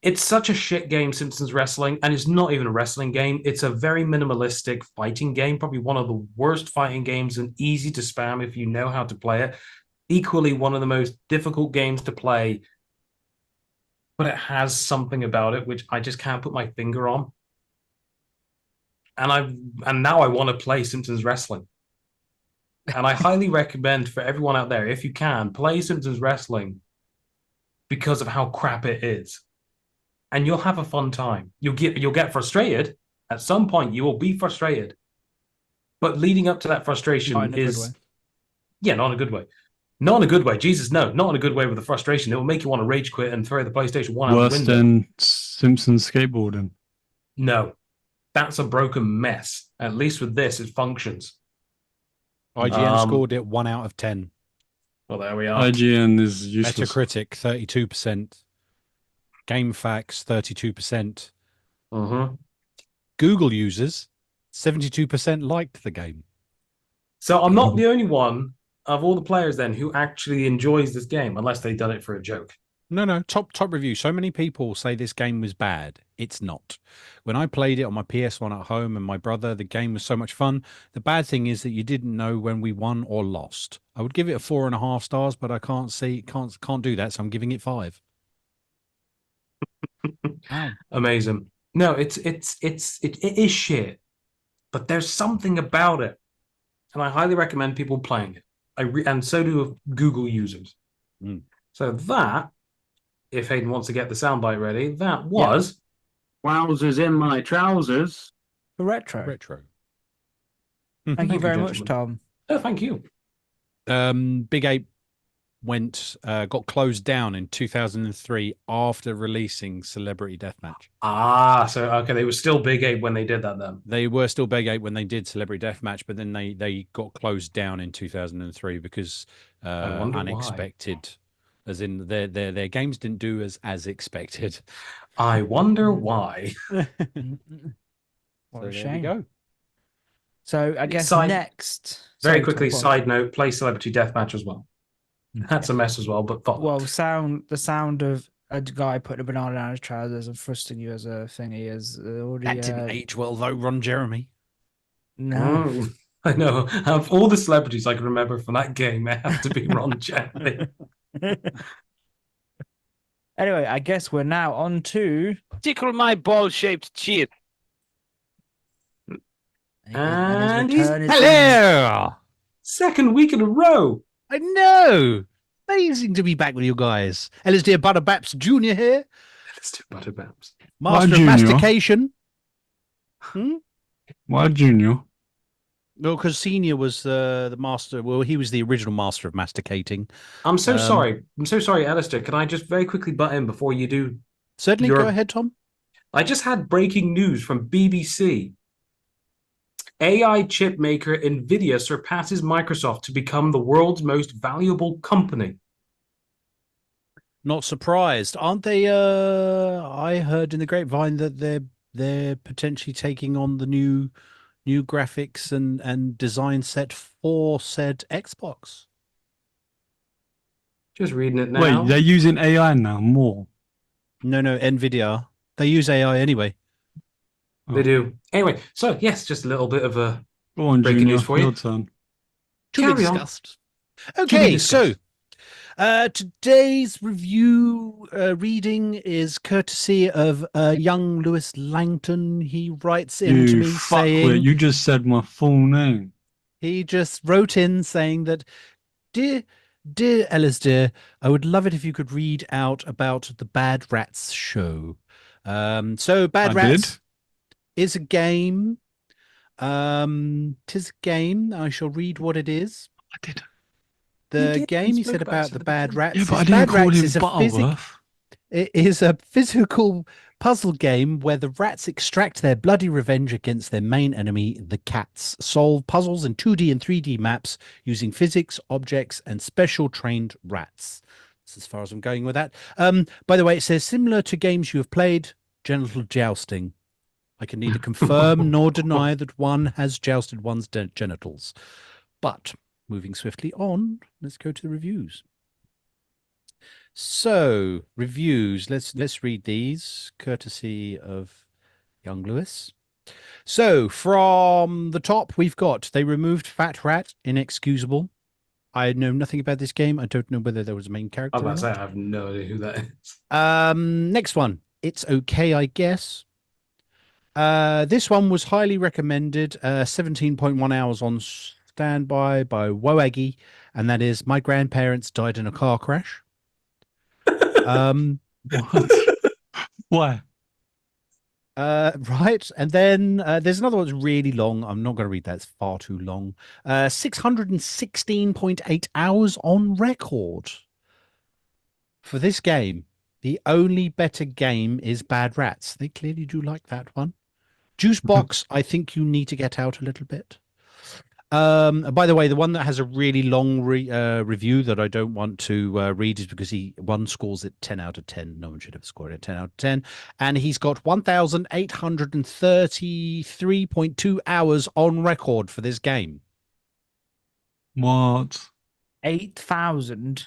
It's such a shit game, Simpsons Wrestling, and it's not even a wrestling game. It's a very minimalistic fighting game, probably one of the worst fighting games and easy to spam if you know how to play it. Equally, one of the most difficult games to play, but it has something about it which I just can't put my finger on. And now I want to play Simpsons Wrestling. And I highly recommend for everyone out there, if you can, play Simpsons Wrestling because of how crap it is. And you'll have a fun time. You'll get frustrated. At some point, you will be frustrated. But leading up to that frustration is... Yeah, not in a good way. Not in a good way. Jesus, no. Not in a good way with the frustration. It will make you want to rage quit and throw the PlayStation 1 out the window. Worse than Simpsons skateboarding. No. That's a broken mess. At least with this, it functions. IGN scored it 1 out of 10. Well, there we are. IGN is useless. Metacritic, 32%. GameFAQs, 32%. Google users, 72% liked the game. So I'm not the only one of all the players then who actually enjoys this game, unless they've done it for a joke. No, top review. So many people say this game was bad. It's not. When I played it on my PS1 at home and my brother, the game was so much fun. The bad thing is that you didn't know when we won or lost. I would give it a 4.5 stars, but I can't do that, so I'm giving it 5. Wow. Amazing. No, it is shit, but there's something about it, and I highly recommend people playing it. And so do Google users. So that, if Hayden wants to get the soundbite ready, that was Wowsers in my trousers. The retro. Thank you Thank very you, much, gentlemen. Tom. Oh, thank you. Big Ape got closed down in 2003 after releasing Celebrity Deathmatch. So okay, they were still Big Ape when they did that then. They were still Big Ape when they did Celebrity Deathmatch, but then they got closed down in 2003 because unexpected, as in their games didn't do as expected. I wonder why. What So a there shame. we go. So I guess next. Very Sorry, quickly, Tom, side note: play Celebrity Deathmatch as well. That's a mess as well, but fun. Well, the sound of a guy putting a banana down his trousers and thrusting you as a thingy is already. That didn't age well though, Ron Jeremy. No. I know. Of all the celebrities I can remember from that game, it has to be Ron Jeremy. Anyway, I guess we're now on to. Tickle my ball-shaped chip. And his he's return is Hello. second week in a row. I know. Amazing to be back with you guys. Elisdear Butterbaps Jr. here, Let's do Butterbaps. master of Junior? mastication. Why Junior? Well, because Senior was the master. Well, he was the original master of masticating. I'm so sorry. I'm so sorry, Alistair. Can I just very quickly butt in before you do? Certainly, go ahead, Tom. I just had breaking news from BBC. AI chip maker Nvidia surpasses Microsoft to become the world's most valuable company. Not surprised, aren't they? I heard in the grapevine that they're potentially taking on the new graphics and design set for said Xbox. Just reading it now. Wait, they're using AI now more. No, Nvidia. They use AI anyway. They do. Anyway, so yes, just a little bit of a Go on, breaking Junior. news for you. Your turn. To be Carry on. discussed. Okay, so today's review reading is courtesy of young Lewis Langton. He writes in to You me fuckwit, saying you just said my full name. he just wrote in saying that, dear Elisdear, I would love it if you could read out about the Bad Rats show. So Bad I Rats did. is a game. 'Tis a game. I shall read what it is. I did. The did. game You he said spoke about about it the at the Bad beginning. Rats. Yeah, but I is didn't Bad call Rats him is a Butterworth. It is a physical puzzle game where the rats extract their bloody revenge against their main enemy, the cats. Solve puzzles in 2D and 3D maps using physics, objects, and special trained rats. That's as far as I'm going with that. By the way, it says similar to games you have played, genital jousting. I can neither confirm nor deny that one has jousted one's genitals. But moving swiftly on, let's go to the reviews. So, reviews. Let's read these, courtesy of young Lewis. So, from the top, we've got they removed Fat Rat, inexcusable. I know nothing about this game. I don't know whether there was a main character. I was or about to say, not. I have no idea who that is. Next one. It's okay, I guess. This one was highly recommended. 17.1 hours on standby by Woaggy, and that is my grandparents died in a car crash. What? Why? Right, and then there's another one that's really long. I'm not going to read that; it's far too long. 616.8 hours on record for this game. The only better game is Bad Rats. They clearly do like that one. Juicebox, I think you need to get out a little bit. By the way, the one that has a really long review that I don't want to read is because one scores it 10 out of 10. No one should have scored it 10 out of 10. And he's got 1,833.2 hours on record for this game. What? 8,000.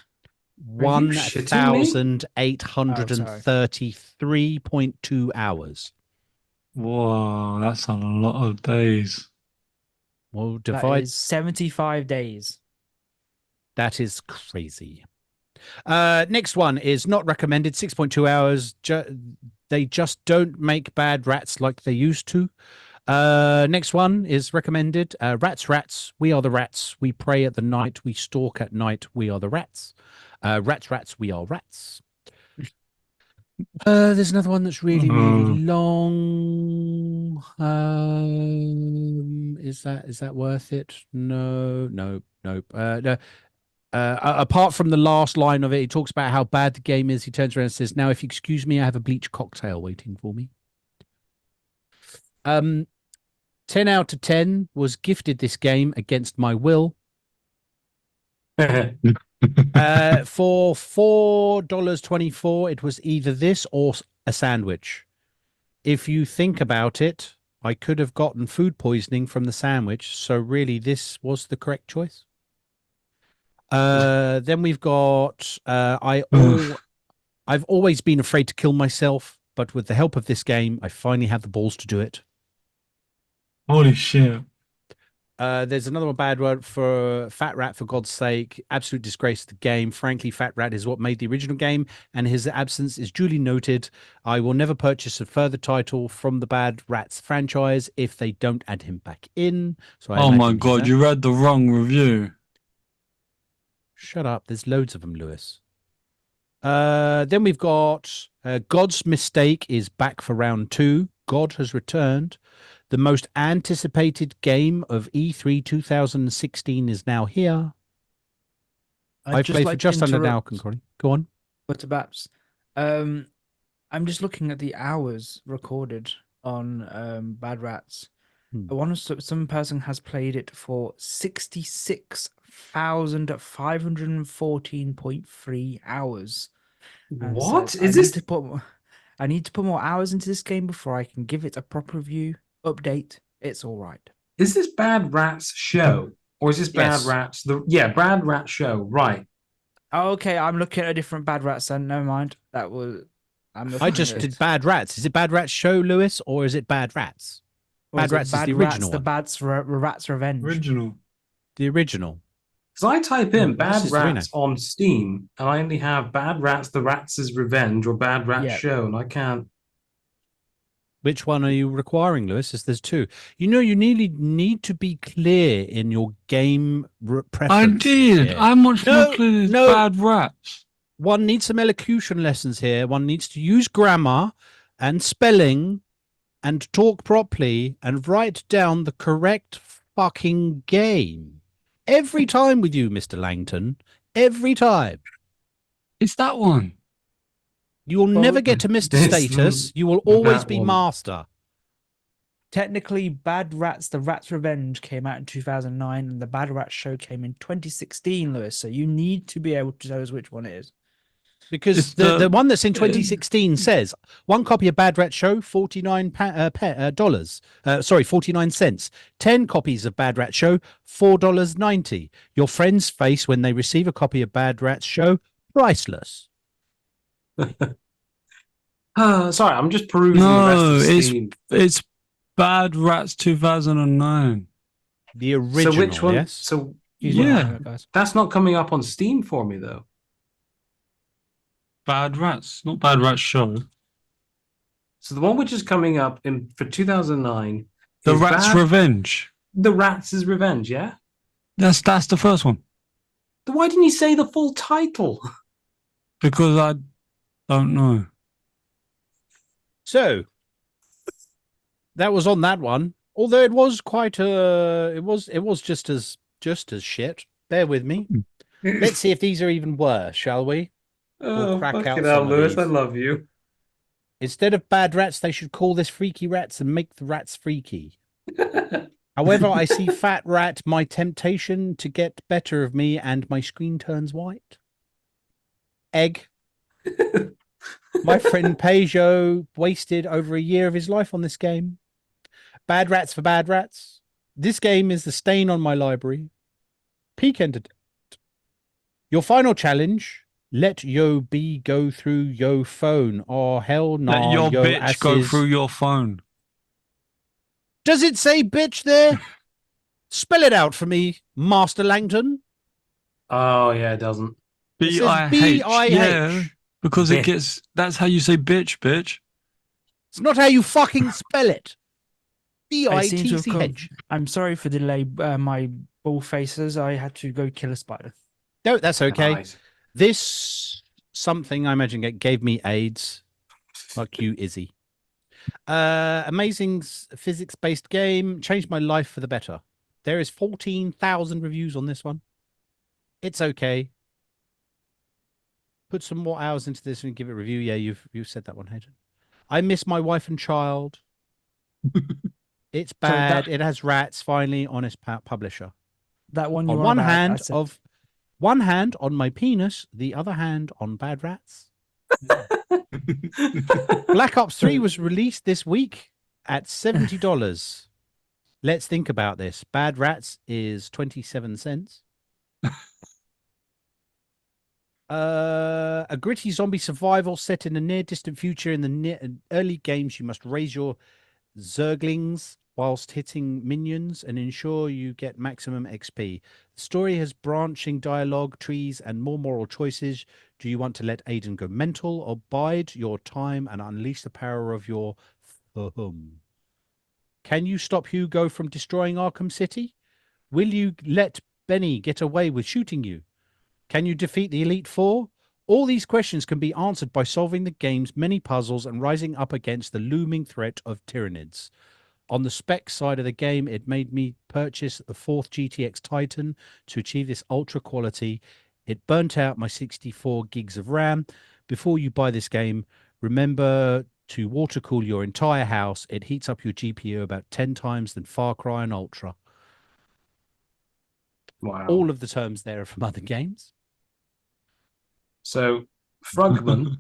1,833.2 hours. Whoa, that's a lot of days. Well, That divide. is 75 days. That is crazy. Next one is not recommended. 6.2 hours. They just don't make Bad Rats like they used to. Next one is recommended. Rats. We are the rats. We pray at the night. We stalk at night. We are the rats. Rats. We are rats. There's another one that's really long. Is that worth it? No. Apart from the last line of it, he talks about how bad the game is. He turns around and says, "Now, if you excuse me, I have a bleach cocktail waiting for me." 10 out of 10 was gifted this game against my will. For $4.24, it was either this or a sandwich. If you think about it, I could have gotten food poisoning from the sandwich, so really this was the correct choice. Then we've got I've always been afraid to kill myself, but with the help of this game, I finally have the balls to do it. Holy shit. There's another one bad word for Fat Rat, for God's sake. Absolute disgrace to the game. Frankly, Fat Rat is what made the original game, and his absence is duly noted. I will never purchase a further title from the Bad Rats franchise if they don't add him back in. So I Oh my imagine God, you read the wrong review. Shut up. There's loads of them, Lewis. Then we've got God's Mistake is back for round 2. God has returned. The most anticipated game of E3 2016 is now here. I've played for just under an hour, Concordi. Go on. Butterbaps. I'm just looking at the hours recorded on Bad Rats. Some person has played it for 66,514.3 hours. What is this? I need to put more hours into this game before I can give it a proper review. Update. It's all right. Is this Bad Rats Show? Or is this Bad Rats? Bad Rat Show, right. Oh, okay, I'm looking at a different Bad Rats then. Never mind. I just did Bad Rats. Is it Bad Rats Show, Lewis, or is it Bad Rats? Bad Rats is the original one. The Rats Revenge. The original. Because I type in Bad is Rats on Steam, and I only have Bad Rats, The Rats' Revenge, or Bad Rat Show, and I can't. Which one are you requiring, Lewis? There's 2. You know, you need to be clear in your game preference. I did. Here. I'm much more clear than Bad Rats. One needs some elocution lessons here. One needs to use grammar and spelling and talk properly and write down the correct fucking game. Every time with you, Mr. Langton. Every time. It's that one. You will never get to Mr. Status. You will always be Master. Technically, Bad Rats, The Rats Revenge came out in 2009, and the Bad Rats Show came in 2016, Lewis. So you need to be able to tell us which one it is. Because the one that's in 2016 says 1 copy of Bad Rat Show, $49. 49 cents. 10 copies of Bad Rat Show, $4.90. Your friend's face when they receive a copy of Bad Rat Show, priceless. Sorry, I'm just perusing the rest of the Steam. It's Bad Rats 2009. The original, so which one? Yes? So that's not coming up on Steam for me though. Bad Rats, not Bad Rats Show. So the one which is coming up for 2009, The Rats Revenge. The Rats' Revenge, yeah. That's the first one. Then why didn't you say the full title? Because I don't know. So that was on that one. Although it was quite it was just as shit. Bear with me. Let's see if these are even worse, shall we? Oh, fucking hell, Lewis, I love you. Instead of Bad Rats, they should call this Freaky Rats and make the rats freaky. However, I see Fat Rat, my temptation to get better of me, and my screen turns white. Egg. My friend Peugeot wasted over a year of his life on this game. Bad Rats for Bad Rats. This game is the stain on my library. Peak Entertainment. Your final challenge. Let yo B go through yo phone. Oh, hell no. Let your bitch asses. go through your phone. Does it say bitch there? Spell it out for me, Master Langton. Oh, yeah, it doesn't. B-I-H. Yeah, because it gets... That's how you say bitch, bitch. It's not how you fucking spell it. B-I-T-C-H. I'm sorry for the delay, my ball faces. I had to go kill a spider. No, that's okay. Nice. This something I imagine gave me AIDS. Fuck you, Izzy. Amazing physics-based game. Changed my life for the better. There is 14,000 reviews on this one. It's okay. Put some more hours into this and give it a review. Yeah, you've said that one, Hayden. I miss my wife and child. It's bad. It has rats. Finally, honest publisher. That one. On one hand, one hand on my penis, the other hand on Bad Rats. Black Ops 3 was released this week at $70. Let's think about this. Bad Rats is 27 cents. A gritty zombie survival set in a near distant future. In the early games, you must raise your zerglings whilst hitting minions and ensure you get maximum XP. The story has branching dialogue, trees, and more moral choices. Do you want to let Hayden go mental or bide your time and unleash the power of your thumb? Can you stop Hugo from destroying Arkham City? Will you let Benny get away with shooting you? Can you defeat the Elite Four? All these questions can be answered by solving the game's many puzzles and rising up against the looming threat of Tyranids. On the spec side of the game, it made me purchase the 4th GTX Titan to achieve this ultra quality. It burnt out my 64 gigs of RAM. Before you buy this game, remember to water cool your entire house. It heats up your GPU about 10 times than Far Cry and Ultra. Wow. All of the terms there are from other games. So Frugman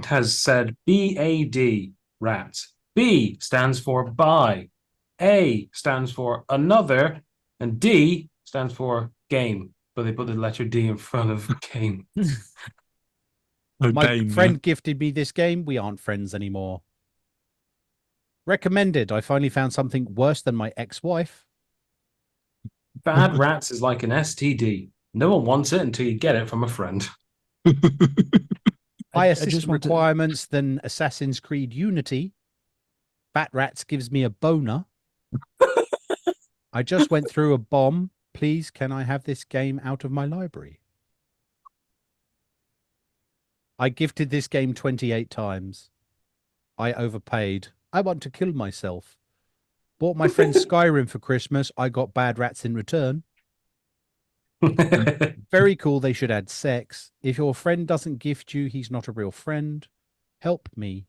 has said BAD, rat. B stands for buy. A stands for another. And D stands for game. But they put the letter D in front of game. My friend gifted me this game. We aren't friends anymore. Recommended. I finally found something worse than my ex-wife. Bad rats is like an STD. No one wants it until you get it from a friend. Higher system requirements than Assassin's Creed Unity. Bat Rats gives me a boner. I just went through a bomb. Please, can I have this game out of my library? I gifted this game 28 times. I overpaid. I want to kill myself. Bought my friend Skyrim for Christmas. I got Bad Rats in return. Very cool. They should add sex. If your friend doesn't gift you, he's not a real friend. Help me.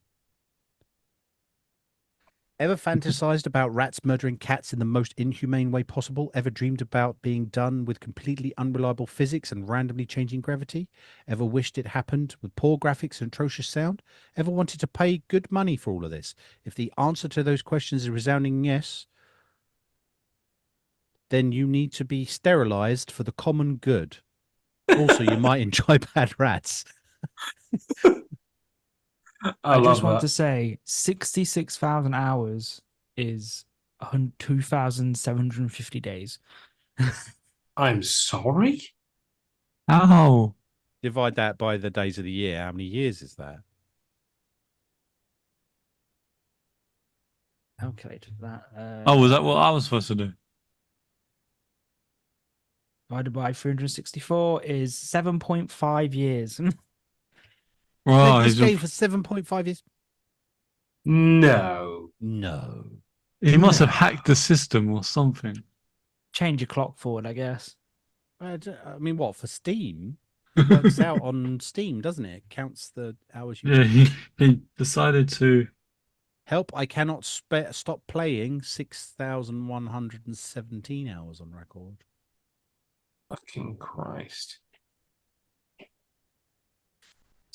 Ever fantasized about rats murdering cats in the most inhumane way possible? Ever dreamed about being done with completely unreliable physics and randomly changing gravity? Ever wished it happened with poor graphics and atrocious sound? Ever wanted to pay good money for all of this? If the answer to those questions is a resounding yes, then you need to be sterilized for the common good. Also, you might enjoy Bad Rats. I just want to say 66,000 hours is 2,750 days. I'm sorry? Ow. Divide that by the days of the year. How many years is that? Calculated that. Oh, was that what I was supposed to do? Divided by 364 is 7.5 years. Right, This game for 7.5 years? No. No. he must have hacked the system or something. Change your clock forward, I guess. I mean, what, for Steam? It works out on Steam, doesn't it? It counts the hours you... Yeah, he decided to... Help, I cannot stop playing. 6,117 hours on record. Fucking Christ.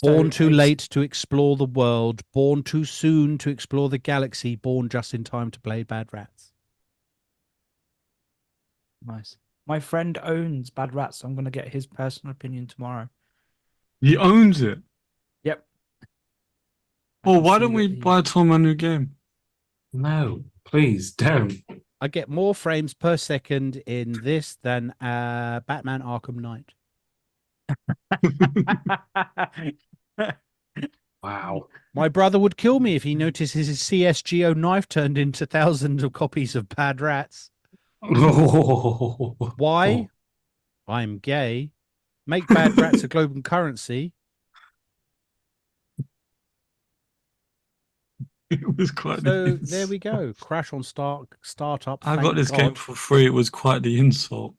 Born too late to explore the world. Born too soon to explore the galaxy. Born just in time to play Bad Rats. Nice. My friend owns Bad Rats, so I'm going to get his personal opinion tomorrow. He owns it. Yep. Oh, why don't we buy Tom a new game? No, please don't. I get more frames per second in this than Batman Arkham Knight. Wow. My brother would kill me if he notices his CSGO knife turned into thousands of copies of Bad Rats. Why? I'm gay. Make Bad Rats a global currency. It was quite So the insult. there we go. Crash on startup. I got Thank this God. game for free. It was quite the insult.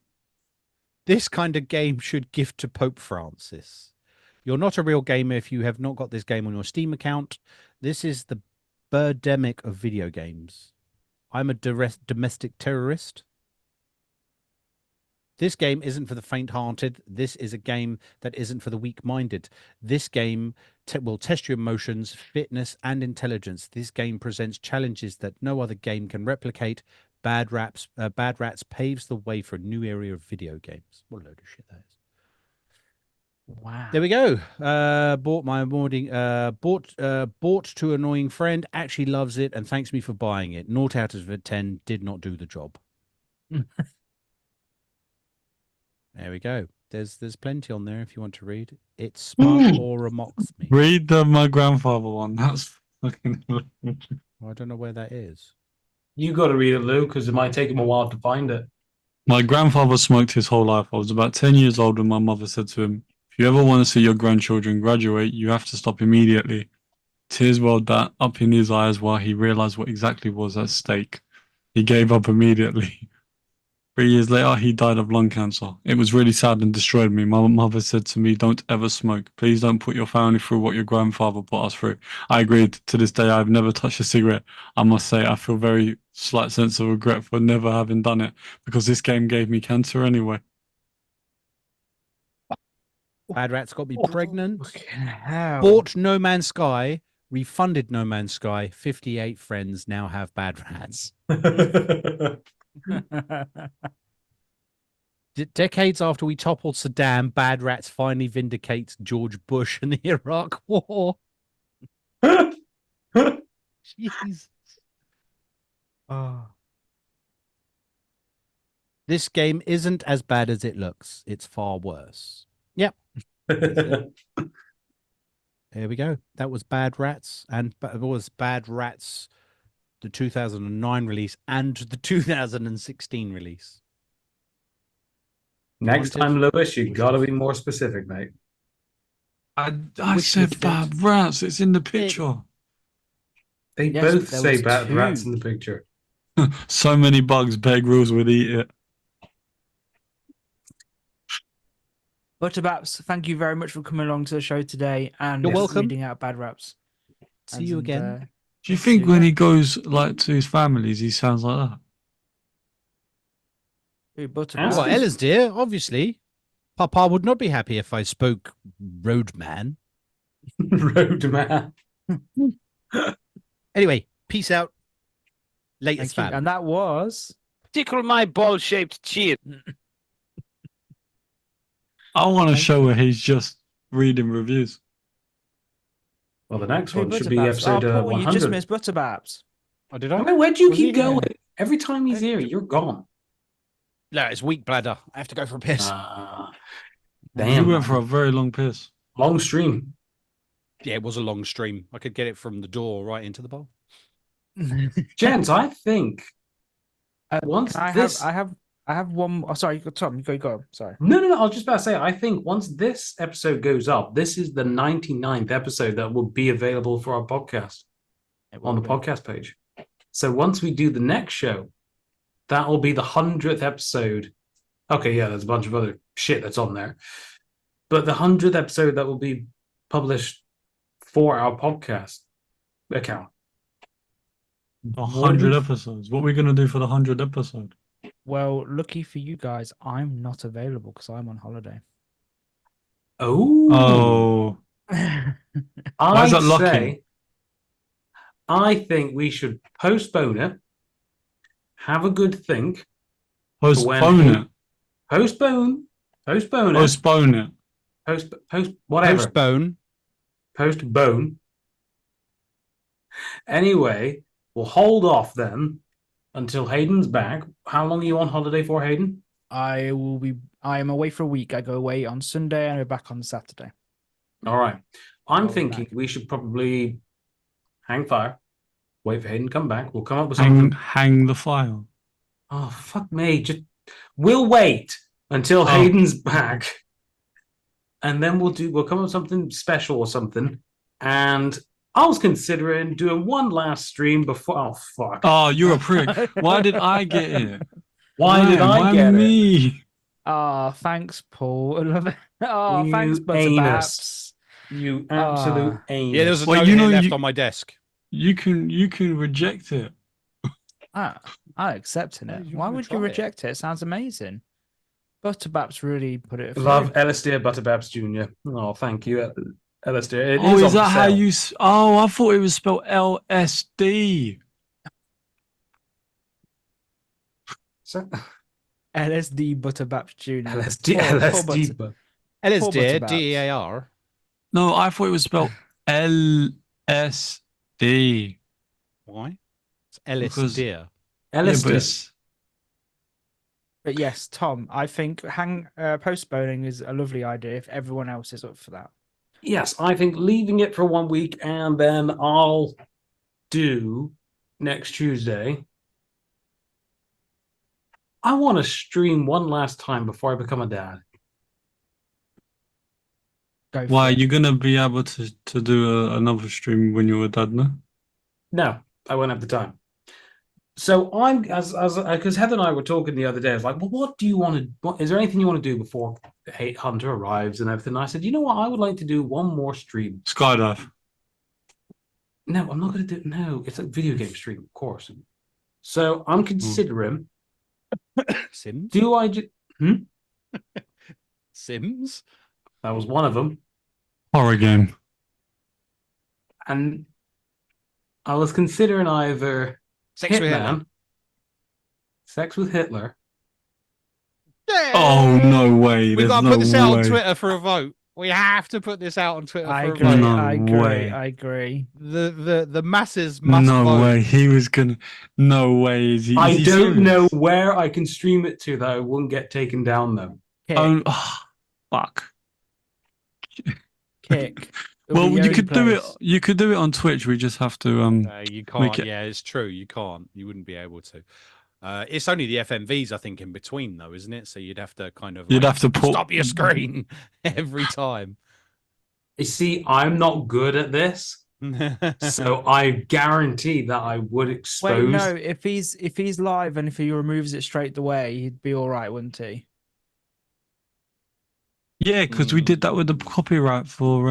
This kind of game should gift to Pope Francis. You're not a real gamer if you have not got this game on your Steam account. This is the birdemic of video games. I'm a domestic terrorist. This game isn't for the faint-hearted. This is a game that isn't for the weak-minded. This game will test your emotions, fitness, and intelligence. This game presents challenges that no other game can replicate. Bad Rats paves the way for a new area of video games. What a load of shit that is. Wow. There we go. Bought my morning. Bought to annoying friend. Actually loves it and thanks me for buying it. 0 out of 10 did not do the job. There we go. There's plenty on there if you want to read. It smug or mocks me. Read the my grandfather one. That's fucking. I don't know where that is. You got to read it, Lou, because it might take him a while to find it. My grandfather smoked his whole life. I was about 10 years old when my mother said to him, "If you ever want to see your grandchildren graduate, you have to stop immediately." Tears welled that up in his eyes while he realized what exactly was at stake. He gave up immediately. 3 years later, he died of lung cancer. It was really sad and destroyed me. My mother said to me, "Don't ever smoke. Please don't put your family through what your grandfather put us through." I agreed. To this day, I've never touched a cigarette. I must say, I feel very slight sense of regret for never having done it because this game gave me cancer anyway. Bad Rats got me pregnant. Fucking hell. Bought No Man's Sky. Refunded No Man's Sky. 58 friends now have Bad Rats. Decades after we toppled Saddam, Bad Rats finally vindicates George Bush and the Iraq War. Jeez. Oh. This game isn't as bad as it looks. It's far worse. Yep. There we go. That was Bad Rats, and it was Bad Rats, the 2009 release and the 2016 release. Next time, Lewis, you got to be more specific, mate. I Which said was Bad Rats. It's in the picture. They Yes, both there say was bad two. rats in the picture. So many bugs, Bear Grylls would eat it. Butterbaps, thank you very much for coming along to the show today and You're welcome. reading out Bad Raps. See you again. Do you think when he goes like to his families, he sounds like that? Butterbaps. Well, Elisdear, obviously. Papa would not be happy if I spoke roadman. Roadman. Anyway, peace out. Thank Latest you. fam. And that was Tickle my ball-shaped cheek. I want a show where he's just reading reviews. Well, the next Hey, one should be Butterbaps. episode Paul, you just 100. missed Butterbaps. Oh, did I? Where'd you Was keep he? going? Every time he's here, you're gone. No, it's weak bladder. I have to go for a piss. He Damn. went for a very long piss. Long stream. Yeah, it was a long stream. I could get it from the door right into the bowl. Gents, I think once I this... have one. Oh, sorry, Tom, go. Sorry. No. I was just about to say, I think once this episode goes up, this is the 99th episode that will be available for our podcast on the podcast page. So once we do the next show, that will be the 100th episode. Okay, yeah, there's a bunch of other shit that's on there. But the 100th episode that will be published for our podcast account. 100 episodes. What are we going to do for the 100th episode? Well, lucky for you guys, I'm not available because I'm on holiday. Oh. Why is that lucky? I think we should postpone it. Have a good think. Postpone it. Postpone it. Postpone it. Whatever. Postbone. Anyway, we'll hold off then until Hayden's back. How long are you on holiday for, Hayden? I am away for a week. I go away on Sunday and I'm back on Saturday. All right. I'm I'll be thinking back. we should probably hang fire, wait for Hayden to come back. We'll come up with something. Hang the file. Oh, fuck me. We'll wait until Hayden's back. And then we'll come up with something special or something. And I was considering doing one last stream before. Oh, fuck. Oh, you're a prick. Why did I get it? Why did I get me? it? Oh, thanks, Paul. I love it. Oh, You thanks, anus. Butterbaps. You absolute anus. Yeah, there's a Well, note you here know, left on my desk. You can reject it. I'm accepting it. You Why wanna would you try it? reject it? It sounds amazing. Butterbaps really put it. Love Elisdear Butterbaps Jr. Oh, thank you, Elisdear. Oh, is is on that how sale. you? Oh, I thought it was spelled LSD. So, LSD Butterbaps Jr. LSD, Poor LSD. Elisdear, Butterbaps. DEAR. No, I thought it was spelled LSD. Why? It's Because- Elisdear. Yeah, Ellis but it's But yes, Tom, I think postponing is a lovely idea if everyone else is up for that. Yes, I think leaving it for 1 week and then I'll do next Tuesday. I want to stream one last time before I become a dad. Go for why it. you're gonna be able to do another stream when you're a dad, no? No, I won't have the time. So I'm because Heather and I were talking the other day. I was like, well, what do you want to? What is there anything you want to do before Hate Hunter arrives and everything? And I said, you know what? I would like to do one more stream. Skydive. No, I'm not going to do. No, it's a video game stream, of course. So I'm considering. Sims? Do I just? Sims? That was one of them, Horror game. and I was considering either Sex with Hitler. Hitman, Sex with Hitler. Oh no way! We've There's got to no put this out on way. Twitter for a vote. We have to put this out on Twitter I for a agree. vote. No I agree. way. I agree. The masses must No vote. way. He was gonna. No way. Is he? I is he don't know serious? where I can stream it to that I won't get taken down though. Kick. Fuck. Kick. It'll Well, be you your could only do it. place. You could do it on Twitch. We just have to You Make can't. it- Yeah, it's true. You can't. You wouldn't be able to. It's only the FMVs, I think, in between, though, isn't it? So you'd have to kind of. You'd like, have to put- stop your screen every time. You see, I'm not good at this, so I guarantee that I would expose. Wait, no. If he's live and if he removes it straight away, he'd be all right, wouldn't he? Yeah, because we did that with the copyright for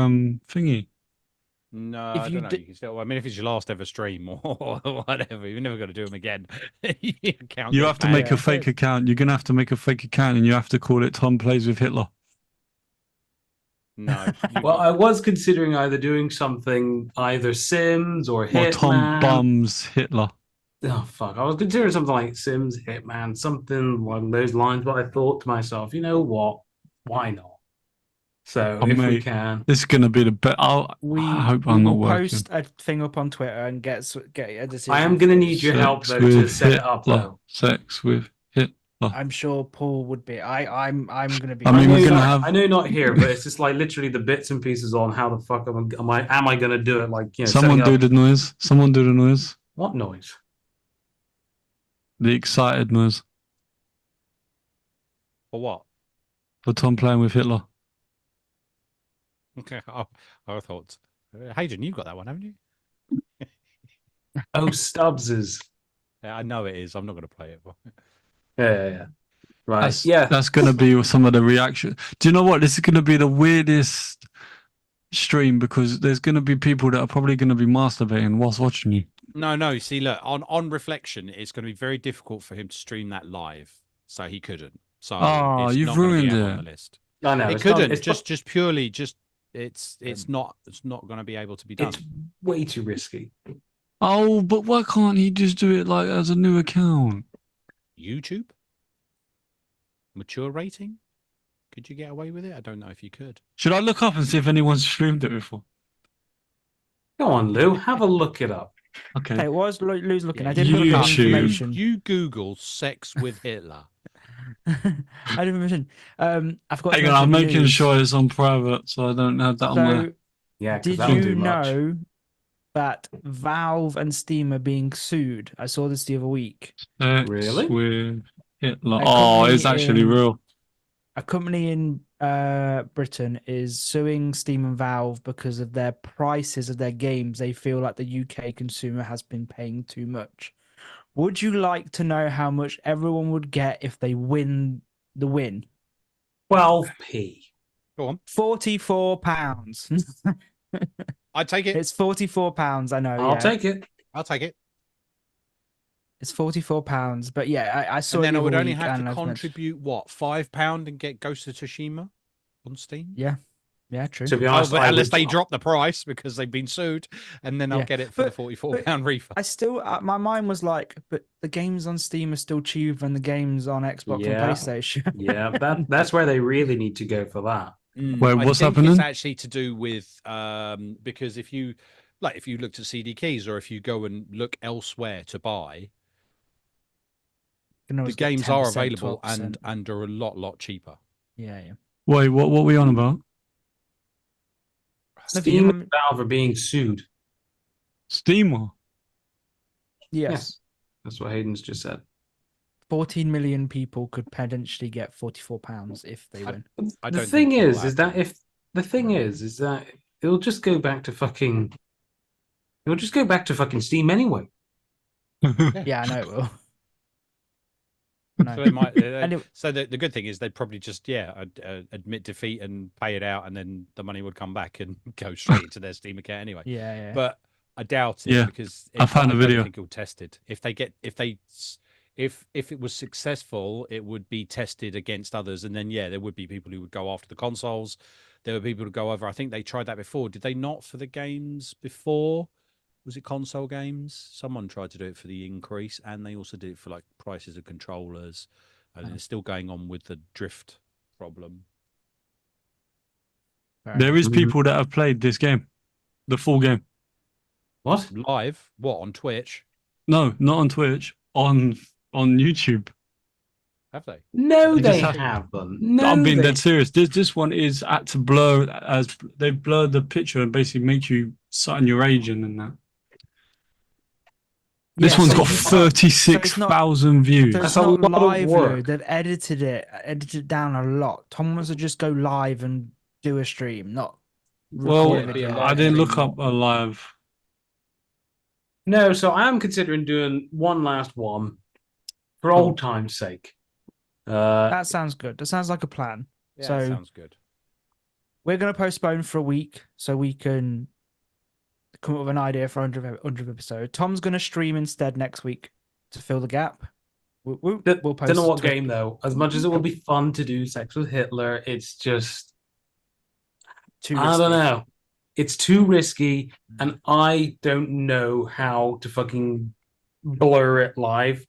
thingy. No, If I you don't know. di- You can still. I mean, if it's your last ever stream or whatever, you're never going to do them again. Your account You gets have to banned. make a fake account. You're gonna have to make a fake account, and you have to call it Tom Plays with Hitler. No. Well, I was considering either doing something, either Sims or Or Hitman. Tom Bums Hitler. Oh fuck! I was considering something like Sims, Hitman, something along those lines. But I thought to myself, you know what? Why not? So Oh, if we mate. can, This is gonna be the best. I hope I'm not will working. post a thing up on Twitter and get a decision. I am going to need your help though to set it up though. Sex with Hitler. I'm sure Paul would be. I'm going to be. I mean, know we're gonna not- have- I know not here, but it's just like literally the bits and pieces on how the fuck am I going to do it? Like Someone setting do up- the noise. Someone do the noise. what noise? The excited noise For what? for Tom playing with Hitler. Okay. I thought. Hayden, you've got that one, haven't you? Oh, Stubbs's. Yeah, I know it is. I'm not going to play it. But... Yeah. Right. That's, yeah. that's gonna be some of the reaction. Do you know what? This is gonna be the weirdest stream because there's gonna be people that are probably gonna be masturbating whilst watching you. No. See, look, on reflection, it's going to be very difficult for him to stream that live, so he couldn't. So Oh, it's you've not gonna be ruined up it. on the list. I know It it's not- couldn't. it's just purely. It's not going to be able to be done. It's way too risky. Oh, but why can't he just do it like as a new account? YouTube mature rating. Could you get away with it? I don't know if you could. Should I look up and see if anyone's streamed it before? Go on, Lou. Have a look it up. Okay. Hey, was Lou's looking? Yeah, I did look at YouTube. information. You Google sex with Hitler. I didn't mention. I've got. to Hang on, I'm mention making news. sure it's on private, so I don't have that on my. So, Yeah, 'cause did that'll you do much. know that Valve and Steam are being sued? I saw this the other week. Sex Really? with Hitler. A Oh, company it's actually in- real. A company in Britain is suing Steam and Valve because of their prices of their games. They feel like the UK consumer has been paying too much. Would you like to know how much everyone would get if they win the win? 12p. Go on. £44. I take it. It's £44. I know. I'll yeah. take it. I'll take it. It's £44. But yeah, I saw. And it then the I would other only week have and to I've mentioned- contribute what, £5 and get Ghost of Tsushima on Steam. Yeah, true. To be Oh, honest, but I unless would- they drop the price because they've been sued, and then I'll Yeah. get it for the But- £44 refund. I still, my mind was like, but the games on Steam are still cheaper than the games on Xbox Yeah. and PlayStation. Yeah, that's where they really need to go for that. Wait, what's I think happening? It's actually to do with because if you looked at CD keys or if you go and look elsewhere to buy, You can the always get games are 10%, available 12%. and are a lot cheaper. Yeah. Wait, what were we on about? Steam and Valve are being sued. Steamer. Yes. That's what Hayden's just said. 14 million people could potentially get £44 if they win. The thing is that it'll just go back to fucking Steam anyway. Yeah, I know it will. So they might. Anyway. So the good thing is they'd probably just admit defeat and pay it out, and then the money would come back and go straight into their Steam account anyway. Yeah. But I doubt it Yeah, because I found a video. don't think it'll test it. If it was successful, it would be tested against others, and then there would be people who would go after the consoles. There were people who go over. I think they tried that before. Did they not for the games before? Was it console games? Someone tried to do it for the increase, and they also did it for like prices of controllers. And it's still going on with the drift problem. There is people that have played this game, the full game. What? Live? What, on Twitch? No, not on Twitch. On YouTube. Have they? No, They they just haven't. No, I'm being they- dead serious. This one is at to blur as they blur the picture and basically make you sign your age and that. This Yeah, one's so got it's not- 36,000 views. So it's That's a not lot of live though. work. They've edited it down a lot. Tom wants to just go live and do a stream, not Well, record a video. I didn't look up a live. No, so I am considering doing one last one for old time's sake. That sounds good. That sounds like a plan. Yeah, So- that sounds good. We're going to postpone for a week so we can come up with an idea for 100th episode. Tom's going to stream instead next week to fill the gap. We'll post don't know what to it. game though. As much as it will be fun to do Sex with Hitler, it's just Too I don't risky. know. It's too risky, and I don't know how to fucking blur it live.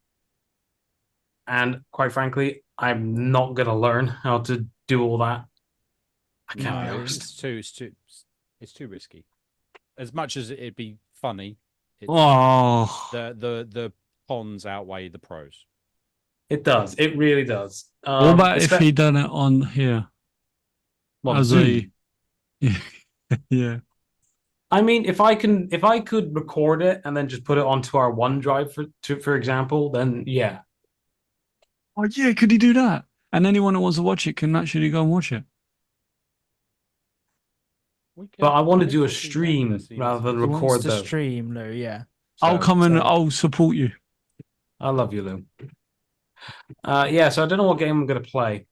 And quite frankly, I'm not gonna learn how to do all that. I can't be No, honest. It's too risky. As much as it'd be funny, Oh, the cons outweigh the pros. It does. It really does. what about if he done it on here as Zoom? a yeah? I mean, if I could record it and then just put it onto our OneDrive for example, then yeah. Oh yeah, could he do that? And anyone who wants to watch it can actually go and watch it. But I want to do a stream rather than He wants record to though. stream, Lou, yeah. I'll come and so- I'll support you. I love you, Lou. Yeah, so I don't know what game I'm gonna play.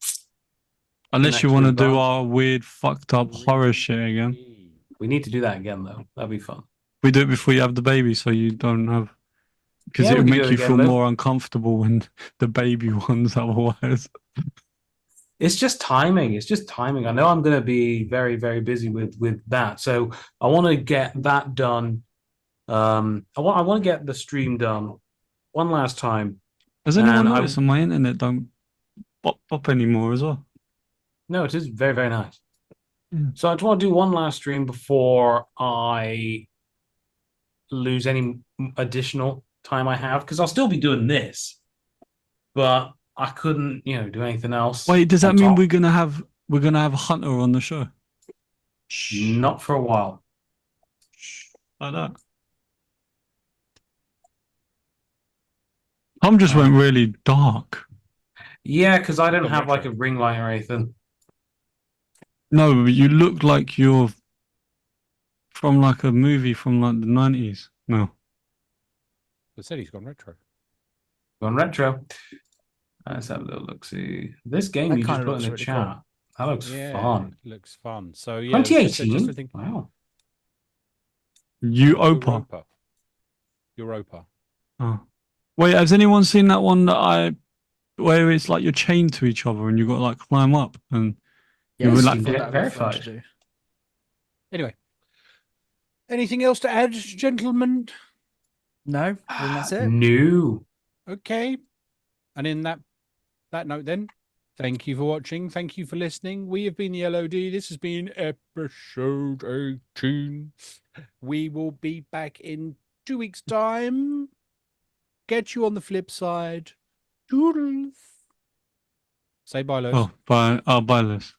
Unless next you want to week, do Bob. our weird, fucked up horror shit again. We need to do that again though. That'd be fun. We do it before you have the baby, so you don't have. Because Yeah, it would we can make do it you again, feel Lou. more uncomfortable when the baby ones otherwise. It's just timing. It's just timing. I know I'm gonna be very, very busy with that. So I want to get that done. I want to get the stream done one last time. Has anyone And I- noticed on my internet don't pop up anymore as well? No, it is very, very nice. Yeah. So I just want to do one last stream before I lose any additional time I have, because I'll still be doing this, but I couldn't, do anything else. Wait, does that on mean top. we're gonna have Hunter on the show? Not for a while. Like that. Tom just went really dark. Yeah, because I don't Got have like retro. a ring light or anything. No, but you look like you're from like a movie from like the 90s. No. I said he's gone retro. Going retro. Let's have a little look. See this game That you just kinda put in looks the really chat. That looks Yeah, fun. it looks fun. So yeah, it's just a 2018. thing. Wow. Europa. Europa. Oh. Wait, has anyone seen that one where it's like you're chained to each other and you've got to like climb up and Yeah, would I like- thought that'd be fun to verified. do. Anyway, anything else to add, gentlemen? No, I think that's it. No. Okay. And in that note, then Thank you for watching. Thank you for listening. We have been the LOD. This has been episode 18. We will be back in 2 weeks' time. Get you on the flip side. Toodles. Say bye, Los. Oh, bye. I'll buy this.